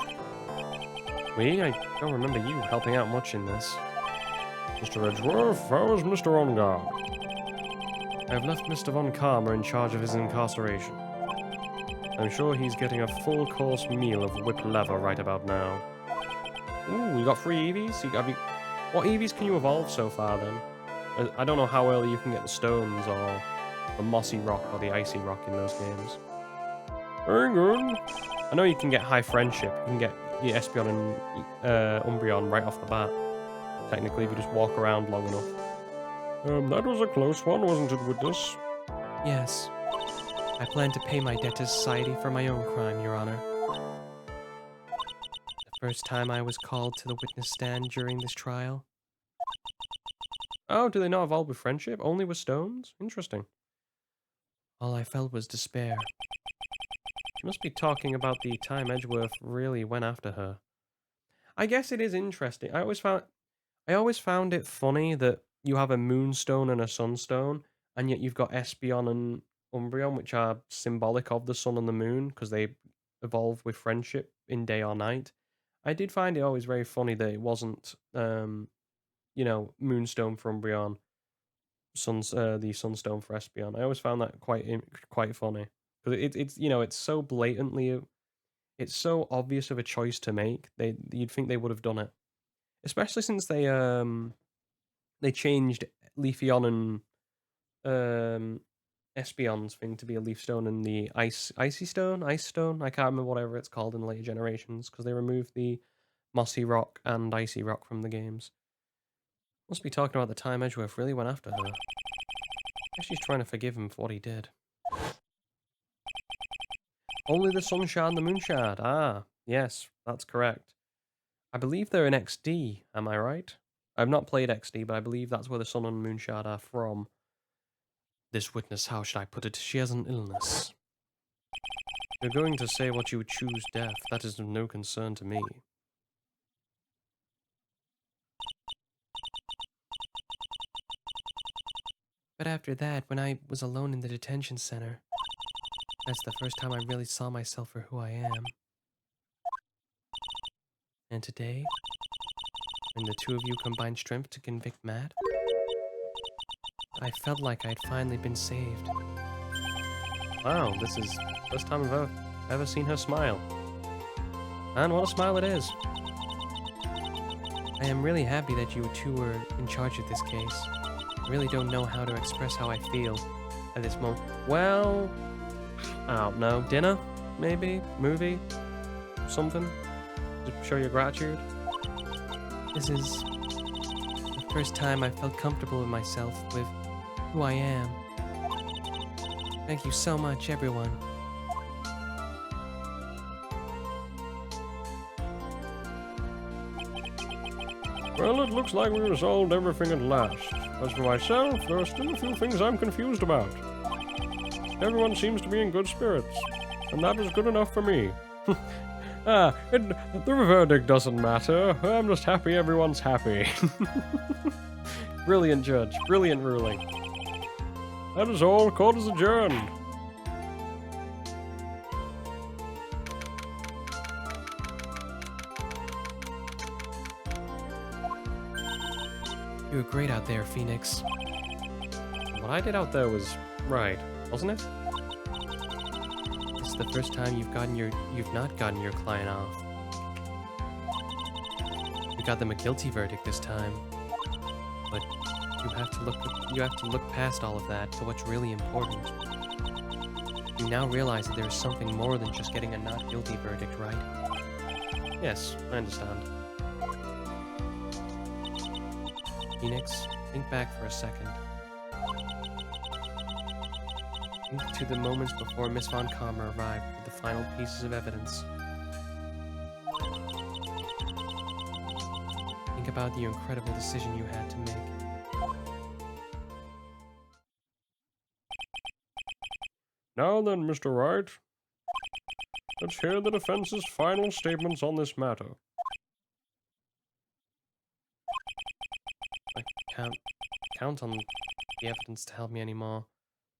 I don't remember you helping out much in this. Mr. Edgeworth, how is Mr. On guard? I've left Mr. Von Karma in charge of his incarceration. I'm sure he's getting a full-course meal of whipped leather right about now. Ooh, you got 3 EVs? What EVs can you evolve so far, then? I don't know how early you can get the stones, or the mossy rock, or the icy rock in those games. Very good. I know you can get high friendship. You can get your Espeon and Umbreon right off the bat. Technically, if you just walk around long enough. That was a close one, wasn't it, Witness? Yes. I plan to pay my debt to society for my own crime, Your Honor. The first time I was called to the witness stand during this trial. Oh, do they not evolve with friendship? Only with stones? Interesting. All I felt was despair. You must be talking about the time Edgeworth really went after her. I guess it is interesting. I always found it funny that you have a Moonstone and a Sunstone, and yet you've got Espeon and Umbreon, which are symbolic of the sun and the moon, because they evolve with friendship in day or night. I did find it always very funny that it wasn't, Moonstone for Umbreon, the Sunstone for Espeon. I always found that quite funny, because it's so blatantly, it's so obvious of a choice to make. You'd think they would have done it, especially since they changed Leafeon and Espeon's thing to be a Leaf Stone and the Ice Stone. I can't remember whatever it's called in later generations, because they removed the Mossy Rock and Icy Rock from the games. Must be talking about the time Edgeworth really went after her. I guess she's trying to forgive him for what he did. Only the Sun Shard and the Moon Shard. Ah, yes, that's correct. I believe they're in XD, am I right? I've not played XD, but I believe that's where the Sun and Moon Shard are from. This witness, how should I put it? She has an illness. You're going to say what you would choose death. That is of no concern to me. But after that, when I was alone in the detention center, that's the first time I really saw myself for who I am. And today, when the two of you combined strength to convict Matt, I felt like I'd finally been saved. Wow, this is the first time I've ever seen her smile. And what a smile it is. I am really happy that you two were in charge of this case. I really don't know how to express how I feel at this moment. Well, I don't know. Dinner? Maybe? Movie? Something? To show your gratitude? This is the first time I felt comfortable with myself, with who I am. Thank you so much, everyone. Well, it looks like we resolved everything at last. As for myself, there are still a few things I'm confused about. Everyone seems to be in good spirits, and that is good enough for me. The verdict doesn't matter. I'm just happy everyone's happy. Brilliant judge. Brilliant ruling. That is all. Court is adjourned. You were great out there, Phoenix. What I did out there was right, wasn't it? It's the first time you've not gotten your client off. You got them a guilty verdict this time. But you have to look past all of that to what's really important. You now realize that there is something more than just getting a not guilty verdict, right? Yes, I understand. Phoenix, think back for a second. Think to the moments before Miss Von Karma arrived with the final pieces of evidence. Think about the incredible decision you had to make. Now then, Mr. Wright. Let's hear the defense's final statements on this matter. I can't count on the evidence to help me anymore.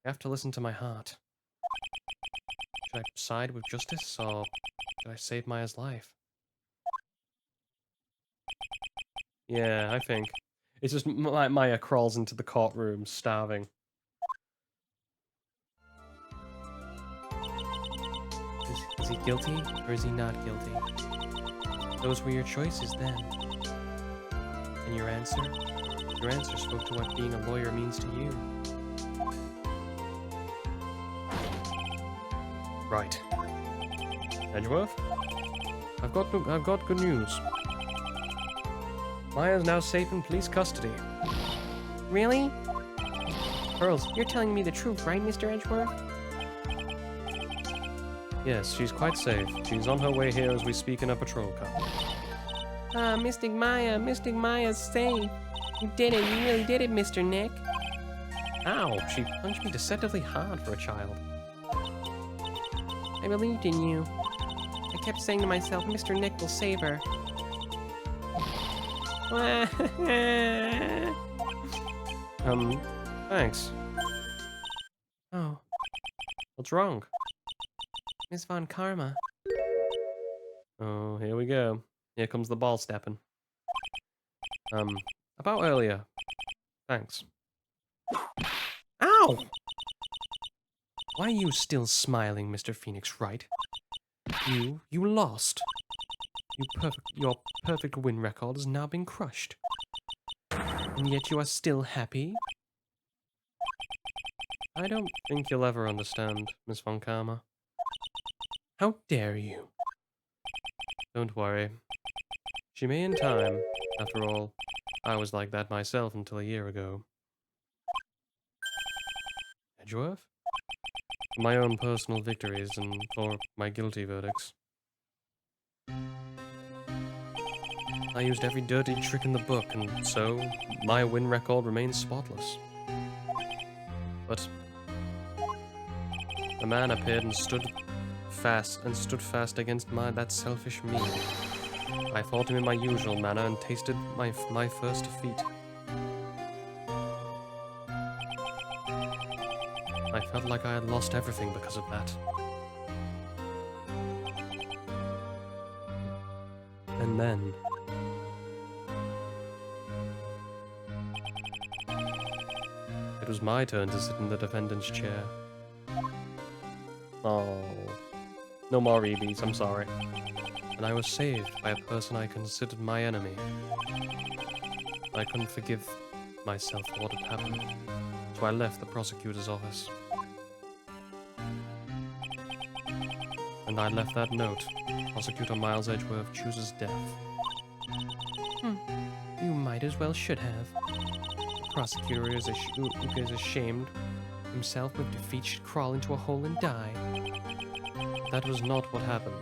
I have to listen to my heart. Should I side with justice, or should I save Maya's life? Yeah, I think. It's just like Maya crawls into the courtroom, starving. Is he guilty, or is he not guilty? Those were your choices then. And your answer? Your answer spoke to what being a lawyer means to you. Right. Edgeworth? I've got good news. Maya's now safe in police custody. Really? Pearls, you're telling me the truth, right, Mr. Edgeworth? Yes, she's quite safe. She's on her way here as we speak in a patrol car. Mystic Maya's safe. You did it, you really did it, Mr. Nick. Ow, she punched me deceptively hard for a child. I believed in you. I kept saying to myself, Mr. Nick will save her. Thanks. Oh. What's wrong? Miss Von Karma. Oh, here we go. Here comes the ball stepping. About earlier. Thanks. Ow! Why are you still smiling, Mr. Phoenix Wright? You lost. Your perfect win record has now been crushed. And yet you are still happy? I don't think you'll ever understand, Miss Von Karma. How dare you? Don't worry. She may in time. After all, I was like that myself until a year ago. Edgeworth? For my own personal victories and for my guilty verdicts. I used every dirty trick in the book, and so my win record remains spotless. But a man appeared and stood fast against that selfish me. I fought him in my usual manner and tasted my first defeat. I felt like I had lost everything because of that. And then it was my turn to sit in the defendant's chair. Oh, no more EBs, I'm sorry. And I was saved by a person I considered my enemy. I couldn't forgive myself for what had happened, so I left the prosecutor's office. And I left that note. Prosecutor Miles Edgeworth chooses death. You might as well should have. The prosecutor who is ashamed himself with defeat should crawl into a hole and die. That was not what happened.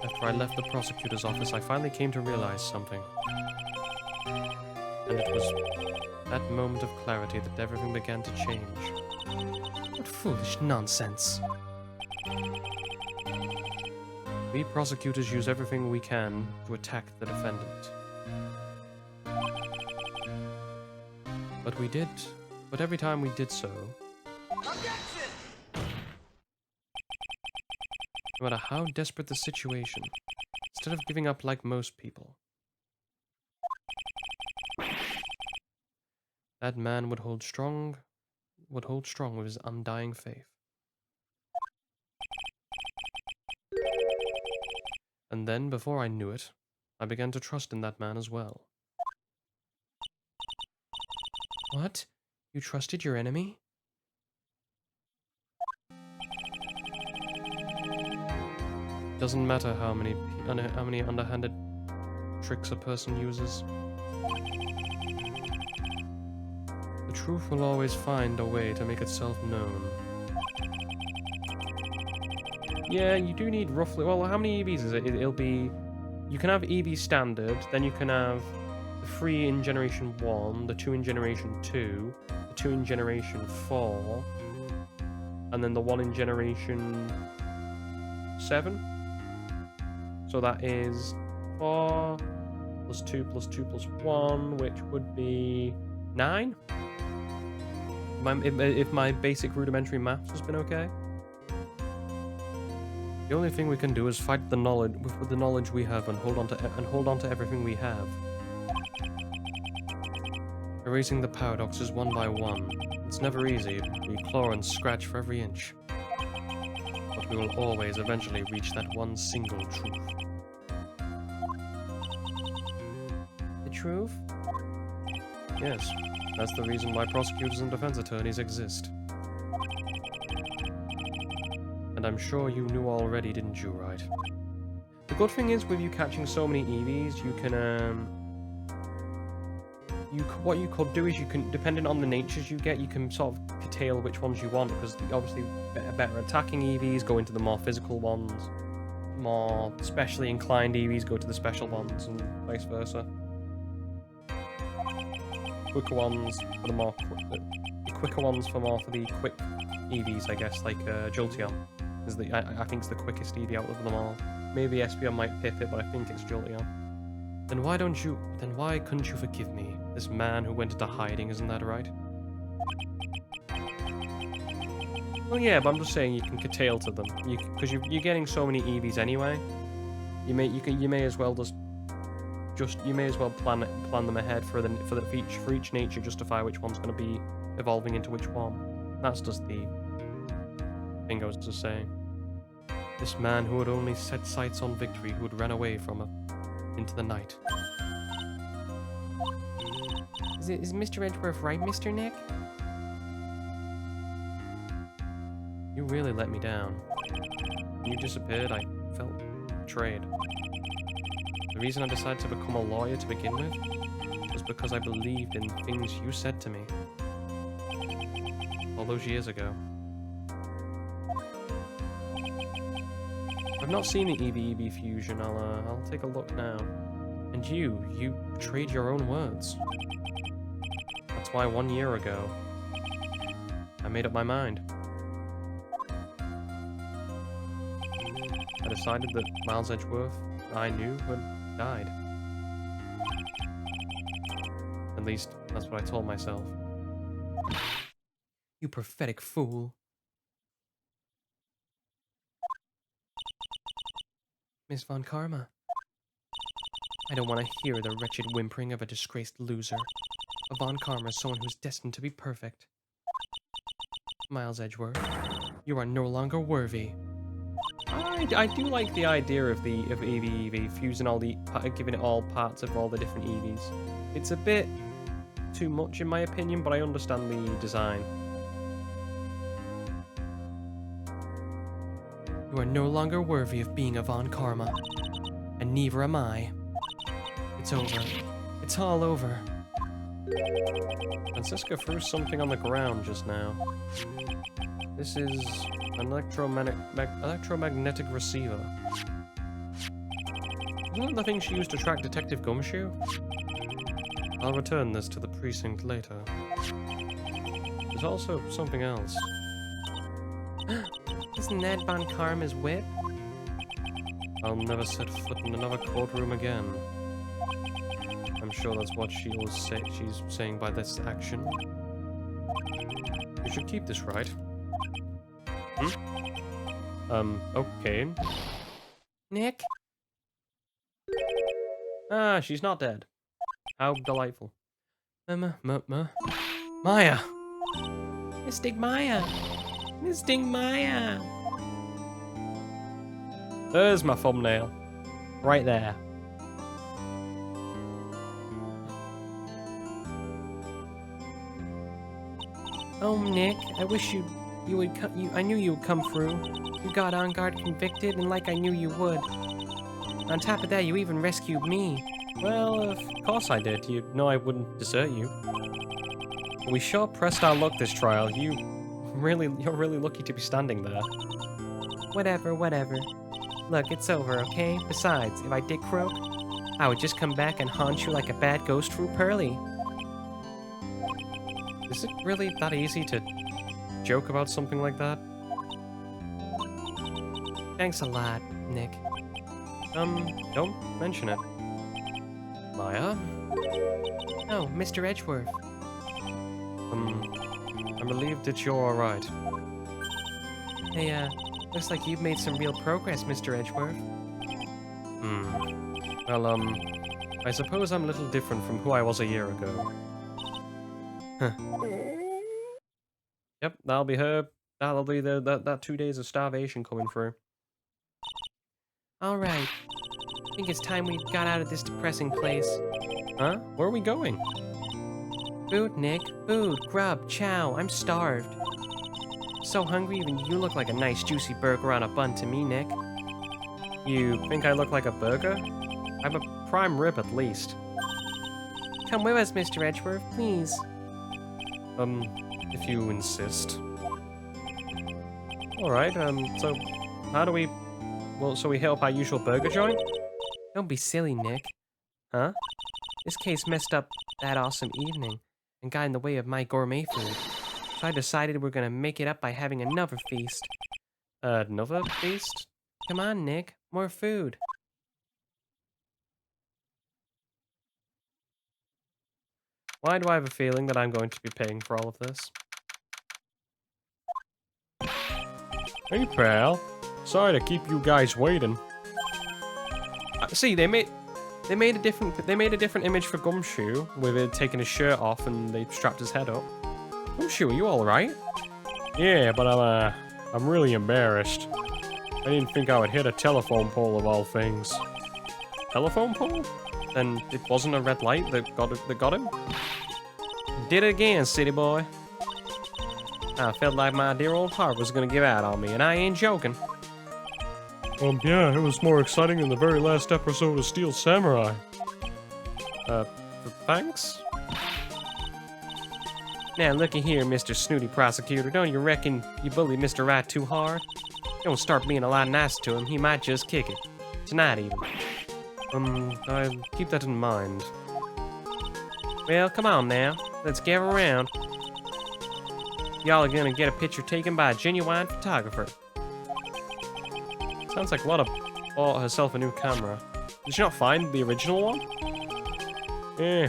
After I left the prosecutor's office, I finally came to realize something. And it was that moment of clarity that everything began to change. What foolish nonsense. We prosecutors use everything we can to attack the defendant. But every time we did so, Objection! no matter how desperate the situation, instead of giving up like most people, that man would hold strong with his undying faith. And then, before I knew it, I began to trust in that man as well. What? You trusted your enemy? Doesn't matter how many underhanded tricks a person uses. The truth will always find a way to make itself known. Yeah, you do need roughly... Well, how many EVs is it? It'll be... You can have EV standard, then you can have the 3 in Generation 1, the 2 in Generation 2, the 2 in Generation 4, and then the 1 in Generation 7. So that is 4 plus 2 plus 2 plus 1, which would be 9. If my basic rudimentary maths has been okay. The only thing we can do is fight the knowledge with the knowledge we have and hold on to everything we have. Erasing the paradoxes one by one. It's never easy. We claw and scratch for every inch. But we will always eventually reach that one single truth. The truth? Yes, that's the reason why prosecutors and defense attorneys exist. And I'm sure you knew already, didn't you, Wright? The good thing is, with you catching so many EVs, you can, what you could do is you can, depending on the natures you get, you can sort of curtail which ones you want, because obviously better attacking EVs go into the more physical ones, more specially inclined EVs go to the special ones, and vice versa. Quicker ones for the more the quicker ones for the quick EVs, I guess, like Jolteon is I think it's the quickest EV out of them all. Maybe Espeon might pip it, but I think it's Jolteon. Then why couldn't you forgive me? This man who went into hiding, isn't that right? Well, yeah, but I'm just saying you can curtail to them, because you're getting so many EVs anyway. You may as well plan them ahead for each nature, justify which one's going to be evolving into which one. That's just the thing I was just saying. This man who had only set sights on victory, who had ran away from into the night. Is Mr. Edgeworth right, Mr. Nick? You really let me down. When you disappeared, I felt betrayed. The reason I decided to become a lawyer to begin with was because I believed in the things you said to me all those years ago. I've not seen the EV-EV fusion. I'll take a look now. And you betrayed your own words. That's why 1 year ago, I made up my mind. I decided that Miles Edgeworth, I knew, had died. At least, that's what I told myself. You pathetic fool. Miss Von Karma. I don't want to hear the wretched whimpering of a disgraced loser. A Von Karma is someone who's destined to be perfect. Miles Edgeworth, you are no longer worthy. I do like the idea of EV fusing giving it all parts of all the different EVs. It's a bit too much in my opinion, but I understand the design. You are no longer worthy of being a Von Karma, and neither am I. It's over. It's all over. Franziska threw something on the ground just now. This is an electromagnetic receiver. Isn't that the thing she used to track Detective Gumshoe? I'll return this to the precinct later. There's also something else. Isn't that Von Karma's whip? I'll never set foot in another courtroom again. I'm sure that's what she's saying by this action. You should keep this, right? Okay. Nick? Ah, she's not dead. How delightful. Maya! Mystic Maya! Mystic Maya! There's my thumbnail. Right there. Oh, Nick, I wish you would I knew you would come through. You got on guard convicted, and like I knew you would. On top of that, you even rescued me. Well, of course I did. You know I wouldn't desert you. We sure pressed our luck this trial. You're really lucky to be standing there. Whatever. Look, it's over, okay? Besides, if I did croak, I would just come back and haunt you like a bad ghost through Pearly. Is it really that easy to joke about something like that? Thanks a lot, Nick. Don't mention it. Maya? Oh, Mr. Edgeworth. I'm relieved that you're alright. Hey, looks like you've made some real progress, Mr. Edgeworth. Well, I suppose I'm a little different from who I was a year ago. Huh. Yep, that'll be her. That'll be that 2 days of starvation coming through. Alright. I think it's time we got out of this depressing place. Huh? Where are we going? Food, Nick. Food, grub, chow. I'm starved. So hungry, even you look like a nice juicy burger on a bun to me, Nick. You think I look like a burger? I'm a prime rib at least. Come with us, Mr. Edgeworth, please. If you insist. Alright, so how do we... Well, so we hit up our usual burger joint? Don't be silly, Nick. Huh? This case messed up that awesome evening and got in the way of my gourmet food. So I decided we're gonna make it up by having another feast. Another feast? Come on, Nick. More food. Why do I have a feeling that I'm going to be paying for all of this? Hey, pal. Sorry to keep you guys waiting. See, they made a different image for Gumshoe with it taking his shirt off and they strapped his head up. Gumshoe, are you all right? Yeah, but I'm really embarrassed. I didn't think I would hit a telephone pole of all things. Telephone pole? Then it wasn't a red light that got him? Did it again, city boy. I felt like my dear old heart was gonna give out on me, and I ain't joking. Yeah, it was more exciting than the very last episode of Steel Samurai. Thanks? Now, looky here, Mr. Snooty Prosecutor. Don't you reckon you bullied Mr. Wright too hard? Don't start being a lot nice to him. He might just kick it. Tonight, even. I'll keep that in mind. Well, come on now. Let's gather around. Y'all are gonna get a picture taken by a genuine photographer. Sounds like Lotta bought herself a new camera. Did you not find the original one?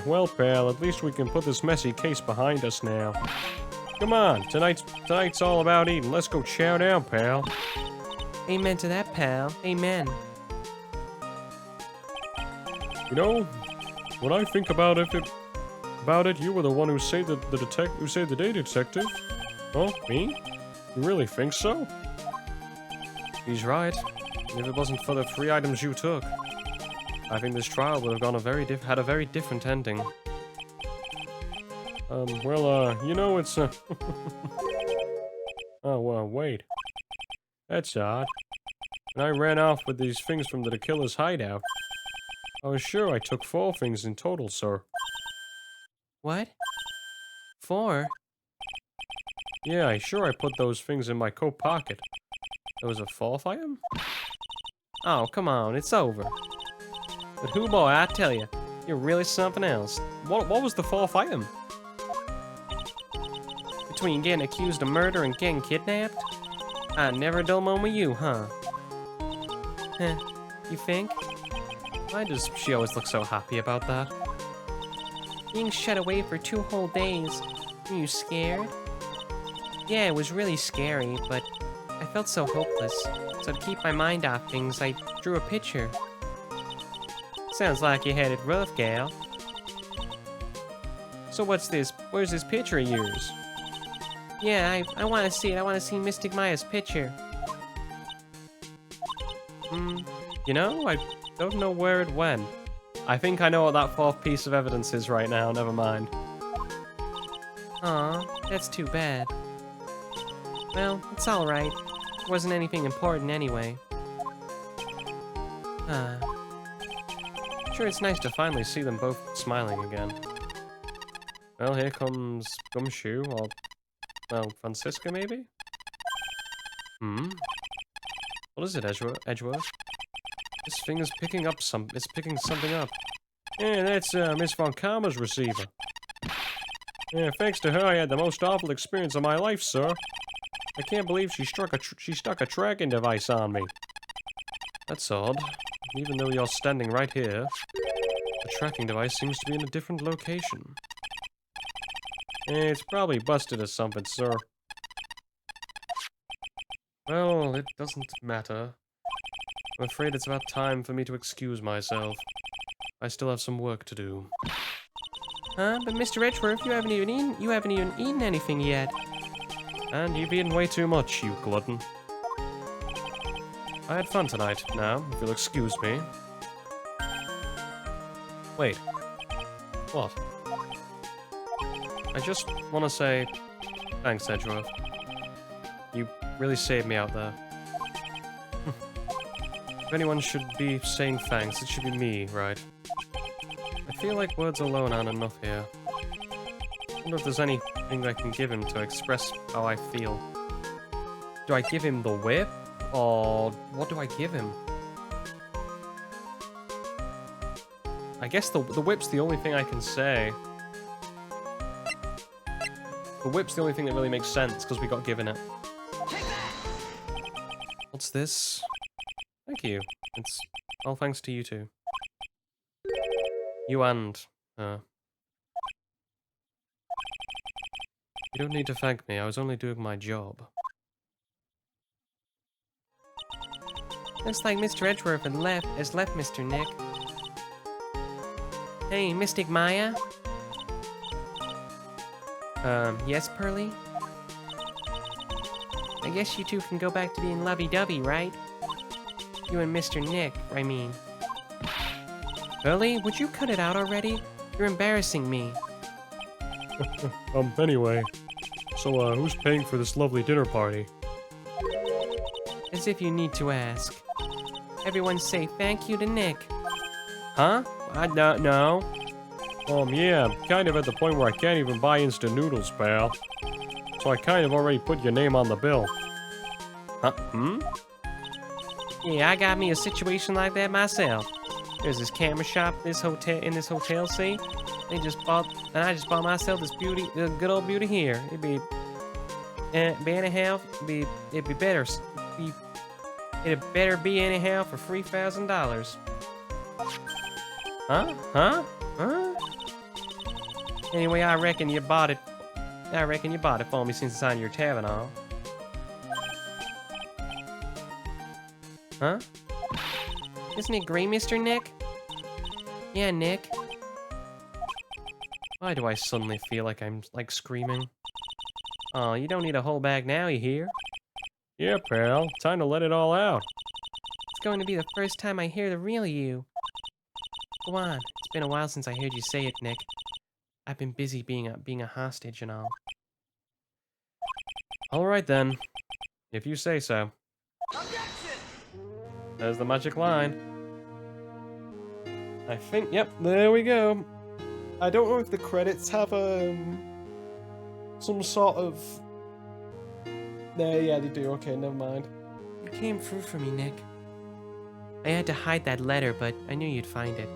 Well, pal, at least we can put this messy case behind us now. Come on, tonight's all about eating. Let's go chow down, pal. Amen to that, pal. Amen. You know, when I think about it, you were the one who saved the day detective. Oh, me? You really think so? He's right. If it wasn't for the 3 items you took, I think this trial would have gone had a very different ending. You know, it's Oh, wait. That's odd. When I ran off with these things from the killer's hideout, I was sure I took 4 things in total, sir. What? 4? Yeah, I sure I put those things in my coat pocket. There was a 4th item? Oh, come on, it's over. But who boy, I tell you, you're really something else. What was the 4th item? Between getting accused of murder and getting kidnapped? I never a dull moment with you, huh? Huh, you think? Why does she always look so happy about that? Being shut away for 2 whole days. Were you scared? Yeah, it was really scary, but I felt so hopeless. So to keep my mind off things, I drew a picture. Sounds like you had it rough, gal. So what's this? Where's this picture of yours? Yeah, I want to see it. I want to see Mystic Maya's picture. You know, I don't know where it went. I think I know what that 4th piece of evidence is right now, never mind. Aw, that's too bad. Well, it's alright. It wasn't anything important anyway. Sure, it's nice to finally see them both smiling again. Well, here comes Gumshoe, or, well, Franziska, maybe? What is it, Edgeworth? This thing is picking something up. Yeah, that's, Miss Von Karma's receiver. Yeah, thanks to her, I had the most awful experience of my life, sir. I can't believe she stuck a tracking device on me. That's odd. Even though you're standing right here, the tracking device seems to be in a different location. It's probably busted or something, sir. Well, it doesn't matter. I'm afraid it's about time for me to excuse myself. I still have some work to do. Huh? But Mr. Edgeworth, you haven't even eaten anything yet. And you've eaten way too much, you glutton. I had fun tonight, now, if you'll excuse me. Wait. What? I just want to say thanks, Edgeworth. You really saved me out there. If anyone should be saying thanks, it should be me, right? I feel like words alone aren't enough here. I wonder if there's anything I can give him to express how I feel. Do I give him the whip? Or what do I give him? I guess the whip's the only thing I can say. The whip's the only thing that really makes sense, because we got given it. What's this? Thank you. It's all thanks to you two. You and her. You don't need to thank me, I was only doing my job. Looks like Mr. Edgeworth has left Mr. Nick. Hey, Mystic Maya? Yes, Pearly? I guess you two can go back to being lovey-dovey, right? You and Mr. Nick, I mean. Pearly, would you cut it out already? You're embarrassing me. Anyway. So, who's paying for this lovely dinner party? As if you need to ask. Everyone say thank you to Nick. Huh? I don't know. Yeah, I'm kind of at the point where I can't even buy instant noodles, pal. So I kind of already put your name on the bill. Huh? Hmm? Yeah, I got me a situation like that myself. There's this camera shop in this hotel, see? I just bought myself this good old beauty here. It'd be anyhow, it'd be better. It'd better be anyhow for $3,000. Huh? Huh? Huh? Anyway, I reckon you bought it for me since it's on your tab and all. Huh? Isn't it great, Mr. Nick? Yeah, Nick. Why do I suddenly feel like I'm, screaming? Oh, you don't need a whole bag now, you hear? Yeah, pal. Time to let it all out. It's going to be the first time I hear the real you. Go on. It's been a while since I heard you say it, Nick. I've been busy being a hostage and all. Alright then. If you say so. Objection! There's the magic line. I think, yep, there we go. I don't know if the credits have, some sort of... Yeah, they do. Okay, never mind. You came through for me, Nick. I had to hide that letter, but I knew you'd find it.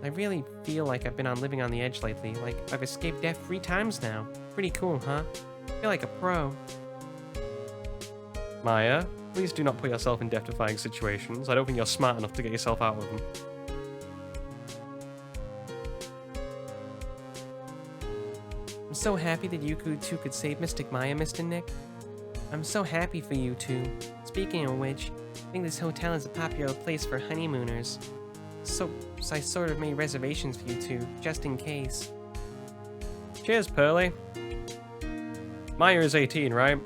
I really feel like I've been living on the edge lately, like I've escaped death 3 times now. Pretty cool, huh? I feel like a pro. Maya, please do not put yourself in death-defying situations. I don't think you're smart enough to get yourself out of them. I'm so happy that you two could save Mystic Maya, Mr. Nick. I'm so happy for you two. Speaking of which, I think this hotel is a popular place for honeymooners. So I sort of made reservations for you two, just in case. Cheers, Pearly. Maya is 18, right?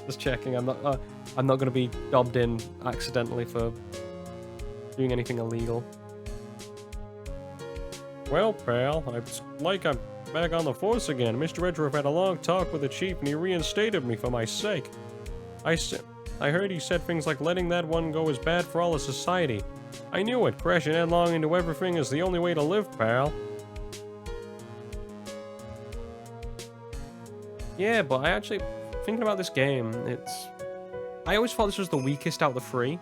Just checking. I'm not gonna be dobbed in accidentally for doing anything illegal. Well, pal, it's like I'm back on the force again. Mr. Edgeworth had a long talk with the chief, and he reinstated me for my sake. I heard he said things like letting that one go is bad for all of society. I knew it. Crashing headlong into everything is the only way to live, pal. Yeah, but I actually, thinking about this game, I always thought this was the weakest out of the 3.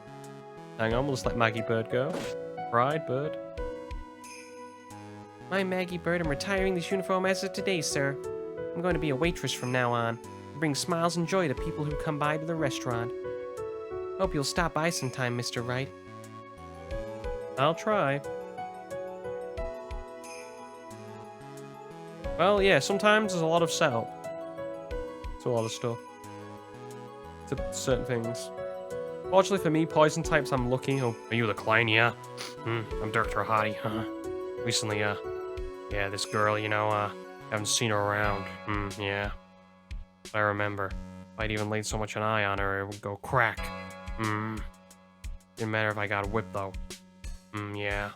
Hang on, we'll just let Maggie Bird go. Pride Bird. I'm Maggie Bird. I'm retiring this uniform as of today, sir. I'm going to be a waitress from now on. Bring smiles and joy to people who come by to the restaurant. Hope you'll stop by sometime, Mr. Wright. I'll try. Well, yeah, sometimes there's a lot of setup. It's a lot of stuff. To certain things. Fortunately for me, poison types, I'm lucky. Oh, are you the Klein? Yeah. I'm Dr. Hottie. Recently, yeah, this girl, you know, haven't seen her around. Yeah. I remember. If I'd even laid so much an eye on her, it would go crack. Didn't matter if I got whipped, though. Yeah.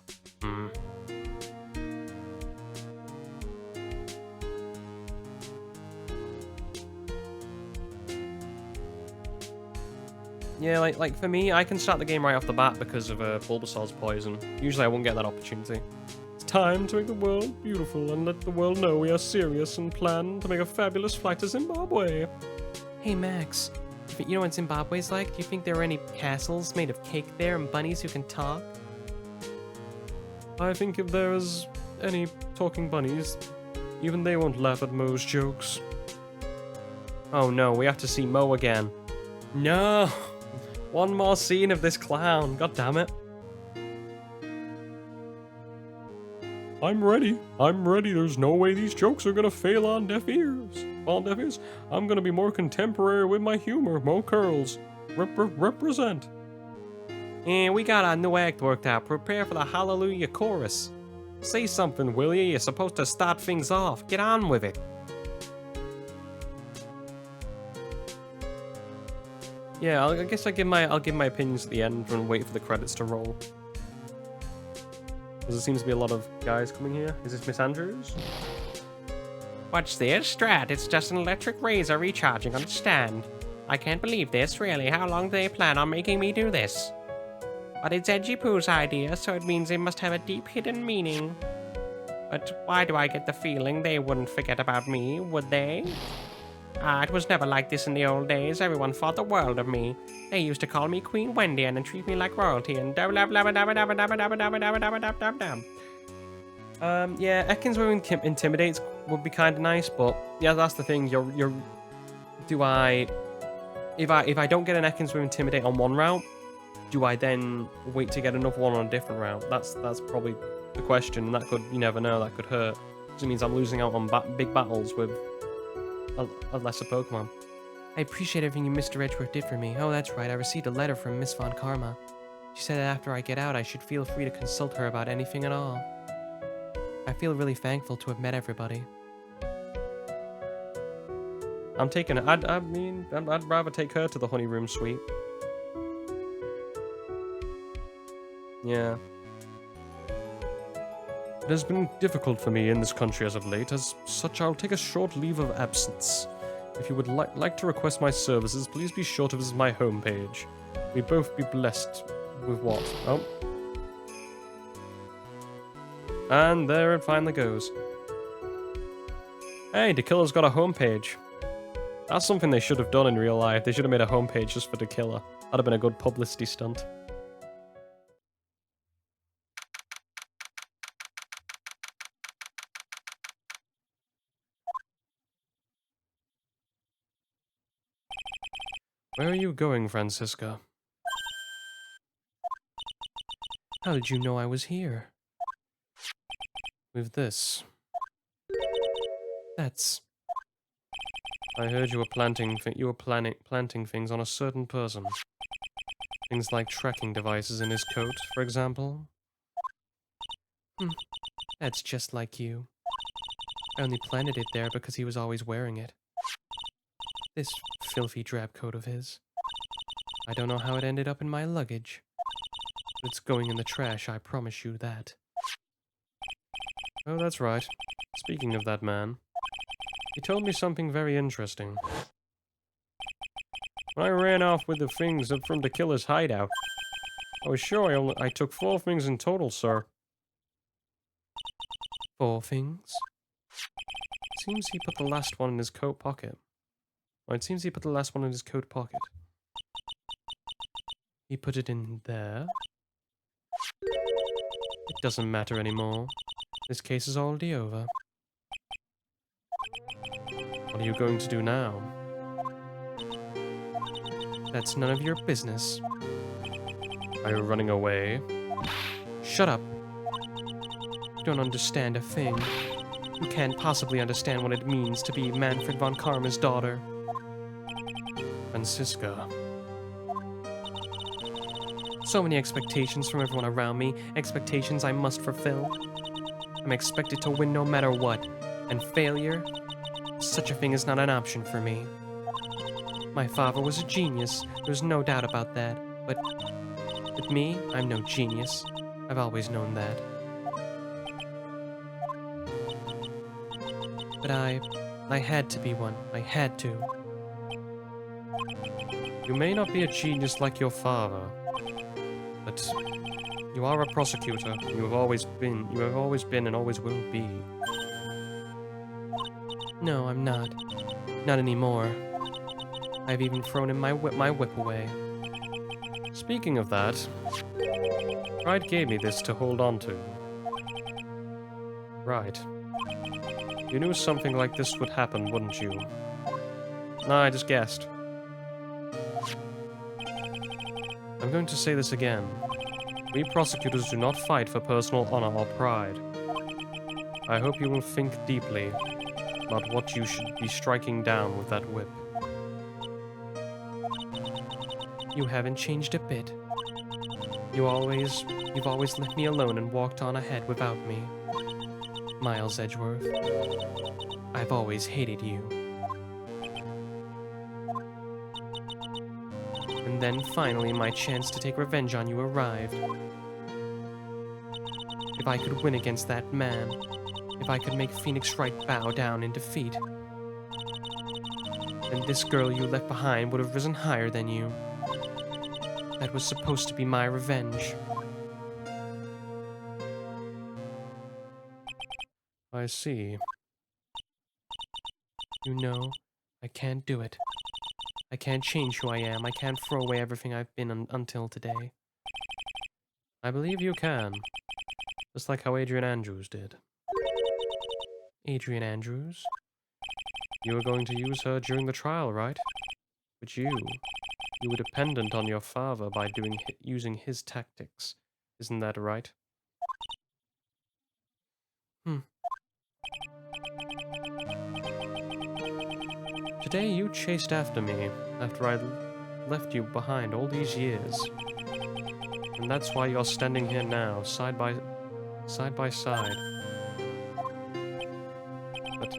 Yeah, like for me, I can start the game right off the bat because of Bulbasaur's poison. Usually I won't get that opportunity. It's time to make the world beautiful and let the world know we are serious and plan to make a fabulous flight to Zimbabwe. Hey Max, you know what Zimbabwe's like? Do you think there are any castles made of cake there and bunnies who can talk? I think if there's any talking bunnies, even they won't laugh at Mo's jokes. Oh no, we have to see Mo again. No! One more scene of this clown, god damn it. I'm ready. There's no way these jokes are gonna fail on deaf ears. I'm gonna be more contemporary with my humor. Mo Curls. Represent. And we got our new act worked out. Prepare for the Hallelujah chorus. Say something, will you? You're supposed to start things off. Get on with it. Yeah, I guess I'll give my opinions at the end and wait for the credits to roll. Because there seems to be a lot of guys coming here. Is this Miss Andrews? What's this, Strat? It's just an electric razor recharging on the stand. I can't believe this, really. How long do they plan on making me do this? But it's Edgy Poo's idea, so it means it must have a deep hidden meaning. But why do I get the feeling they wouldn't forget about me, would they? It was never like this in the old days. Everyone thought the world of me. They used to call me Queen Wendy and treat me like royalty and yeah, Ekans with intimidates would be kind of nice, but yeah, that's the thing. If I don't get an Ekans with intimidate on one route, do I then wait to get another one on a different route? That's probably the question, and that could, you never know, that could hurt. Because it means I'm losing out on big battles with a lesser Pokemon. I appreciate everything you Mr. Edgeworth did for me. Oh, that's right, I received a letter from Miss Von Karma. She said that after I get out, I should feel free to consult her about anything at all. I feel really thankful to have met everybody. I'm taking it. I'd rather take her to the Honey Room Suite. Yeah. It has been difficult for me in this country as of late. As such, I'll take a short leave of absence. If you would like to request my services, please be sure to visit my homepage. We both be blessed with what? Oh. And there it finally goes. Hey, Dakiller's got a homepage. That's something they should have done in real life. They should have made a homepage just for Dakiller. That'd have been a good publicity stunt. Where are you going, Franziska? How did you know I was here? With this. That's... I heard you were planting things on a certain person. Things like tracking devices in his coat, for example. That's just like you. I only planted it there because he was always wearing it. This filthy drab coat of his. I don't know how it ended up in my luggage. But it's going in the trash, I promise you that. Oh, that's right. Speaking of that man, he told me something very interesting. When I ran off with the things from the killer's hideout, I was sure I took 4 things in total, sir. 4 things? Seems he put the last one in his coat pocket. Oh, it seems he put the last one in his coat pocket. He put it in there. It doesn't matter anymore. This case is already over. What are you going to do now? That's none of your business. Are you running away? Shut up. You don't understand a thing. You can't possibly understand what it means to be Manfred von Karma's daughter. Franziska. So many expectations from everyone around me, expectations I must fulfill. I'm expected to win no matter what, and failure? Such a thing is not an option for me. My father was a genius, there's no doubt about that, but with me, I'm no genius. I've always known that. But I had to be one. I had to. You may not be a genius like your father, but you are a prosecutor. You have always been and always will be. No, I'm not. Not anymore. I've even thrown in my whip away. Speaking of that, Wright gave me this to hold on to. Right. You knew something like this would happen, wouldn't you? No, I just guessed. I'm going to say this again. We prosecutors do not fight for personal honor or pride. I hope you will think deeply about what you should be striking down with that whip. You haven't changed a bit. You've always left me alone and walked on ahead without me. Miles Edgeworth, I've always hated you. And then finally my chance to take revenge on you arrived. If I could win against that man, if I could make Phoenix Wright bow down in defeat, then this girl you left behind would have risen higher than you. That was supposed to be my revenge. I see. You know, I can't do it. I can't change who I am. I can't throw away everything I've been until today. I believe you can. Just like how Adrian Andrews did. Adrian Andrews? You were going to use her during the trial, right? But you were dependent on your father by using his tactics. Isn't that right? Today you chased after me after I left you behind all these years. And that's why you're standing here now, side by side. But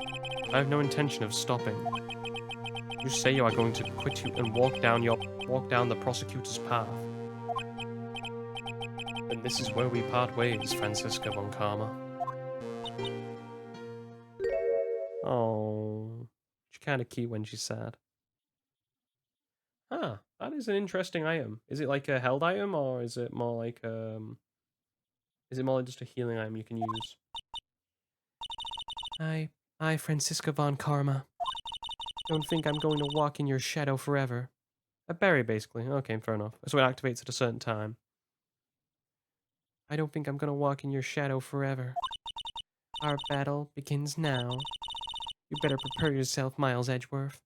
I have no intention of stopping. You say you are going to quit you and walk down the prosecutor's path. And this is where we part ways, Franziska Von Karma. Oh, she's kind of cute when she's sad. Ah, that is an interesting item. Is it like a held item, or is it more like just a healing item you can use? I, Franziska Von Karma. Don't think I'm going to walk in your shadow forever. A berry, basically. Okay, fair enough. So it activates at a certain time. I don't think I'm going to walk in your shadow forever. Our battle begins now. You better prepare yourself, Miles Edgeworth.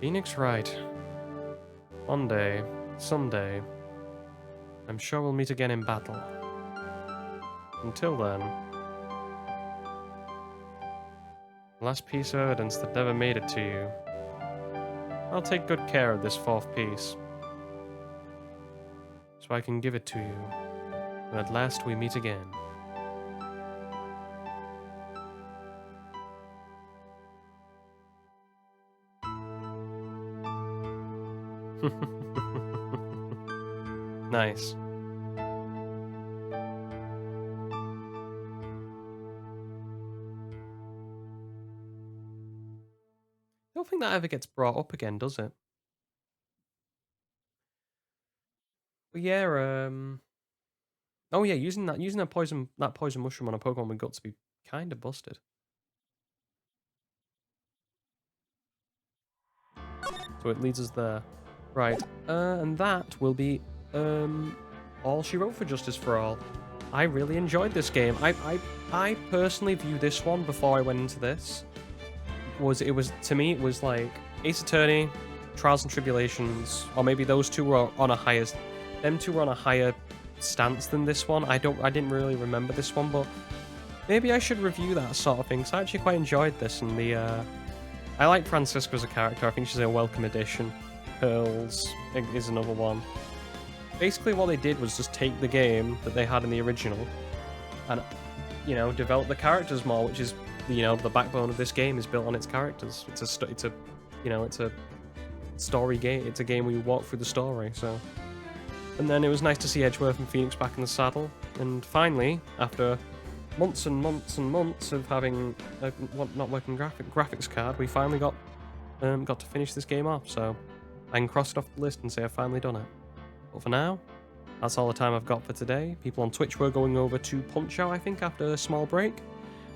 Phoenix Wright. One day, someday, I'm sure we'll meet again in battle. Until then, last piece of evidence that never made it to you. I'll take good care of this fourth piece, so I can give it to you when at last we meet again. Nice. I don't think that ever gets brought up again, does it? But yeah, oh yeah, using that poison mushroom on a Pokemon with guts would be kind of busted. So it leads us there. Right. And that will be all she wrote for Justice for All. I really enjoyed this game. I personally view this one before I went into this. To me it was like Ace Attorney, Trials and Tribulations, or maybe those two were on a higher. Them two were on a higher stance than this one. I didn't really remember this one, but maybe I should review that sort of thing. Cause I actually quite enjoyed this, and I like Franziska as a character. I think she's a welcome addition. Pearls is another one. Basically, what they did was just take the game that they had in the original, and develop the characters more, which is the backbone of this game is built on its characters. It's a story game. It's a game where you walk through the story. So, and then it was nice to see Edgeworth and Phoenix back in the saddle, and finally, after months and months and months of having a not working graphics card, we finally got to finish this game off. So I can cross it off the list and say I've finally done it. But for now, that's all the time I've got for today. People on Twitch were going over to Punch-Out, I think, after a small break.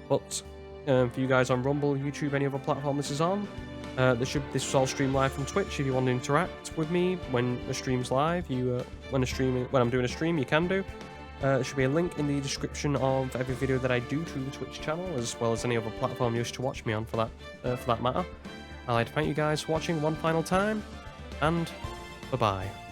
But for you guys on Rumble, YouTube, any other platform this is on, this was all streamed live from Twitch. If you want to interact with me when the stream's live, when I'm doing a stream, you can do. There should be a link in the description of every video that I do through the Twitch channel, as well as any other platform you wish to watch me on for that matter. I'd like to thank you guys for watching one final time, and bye-bye.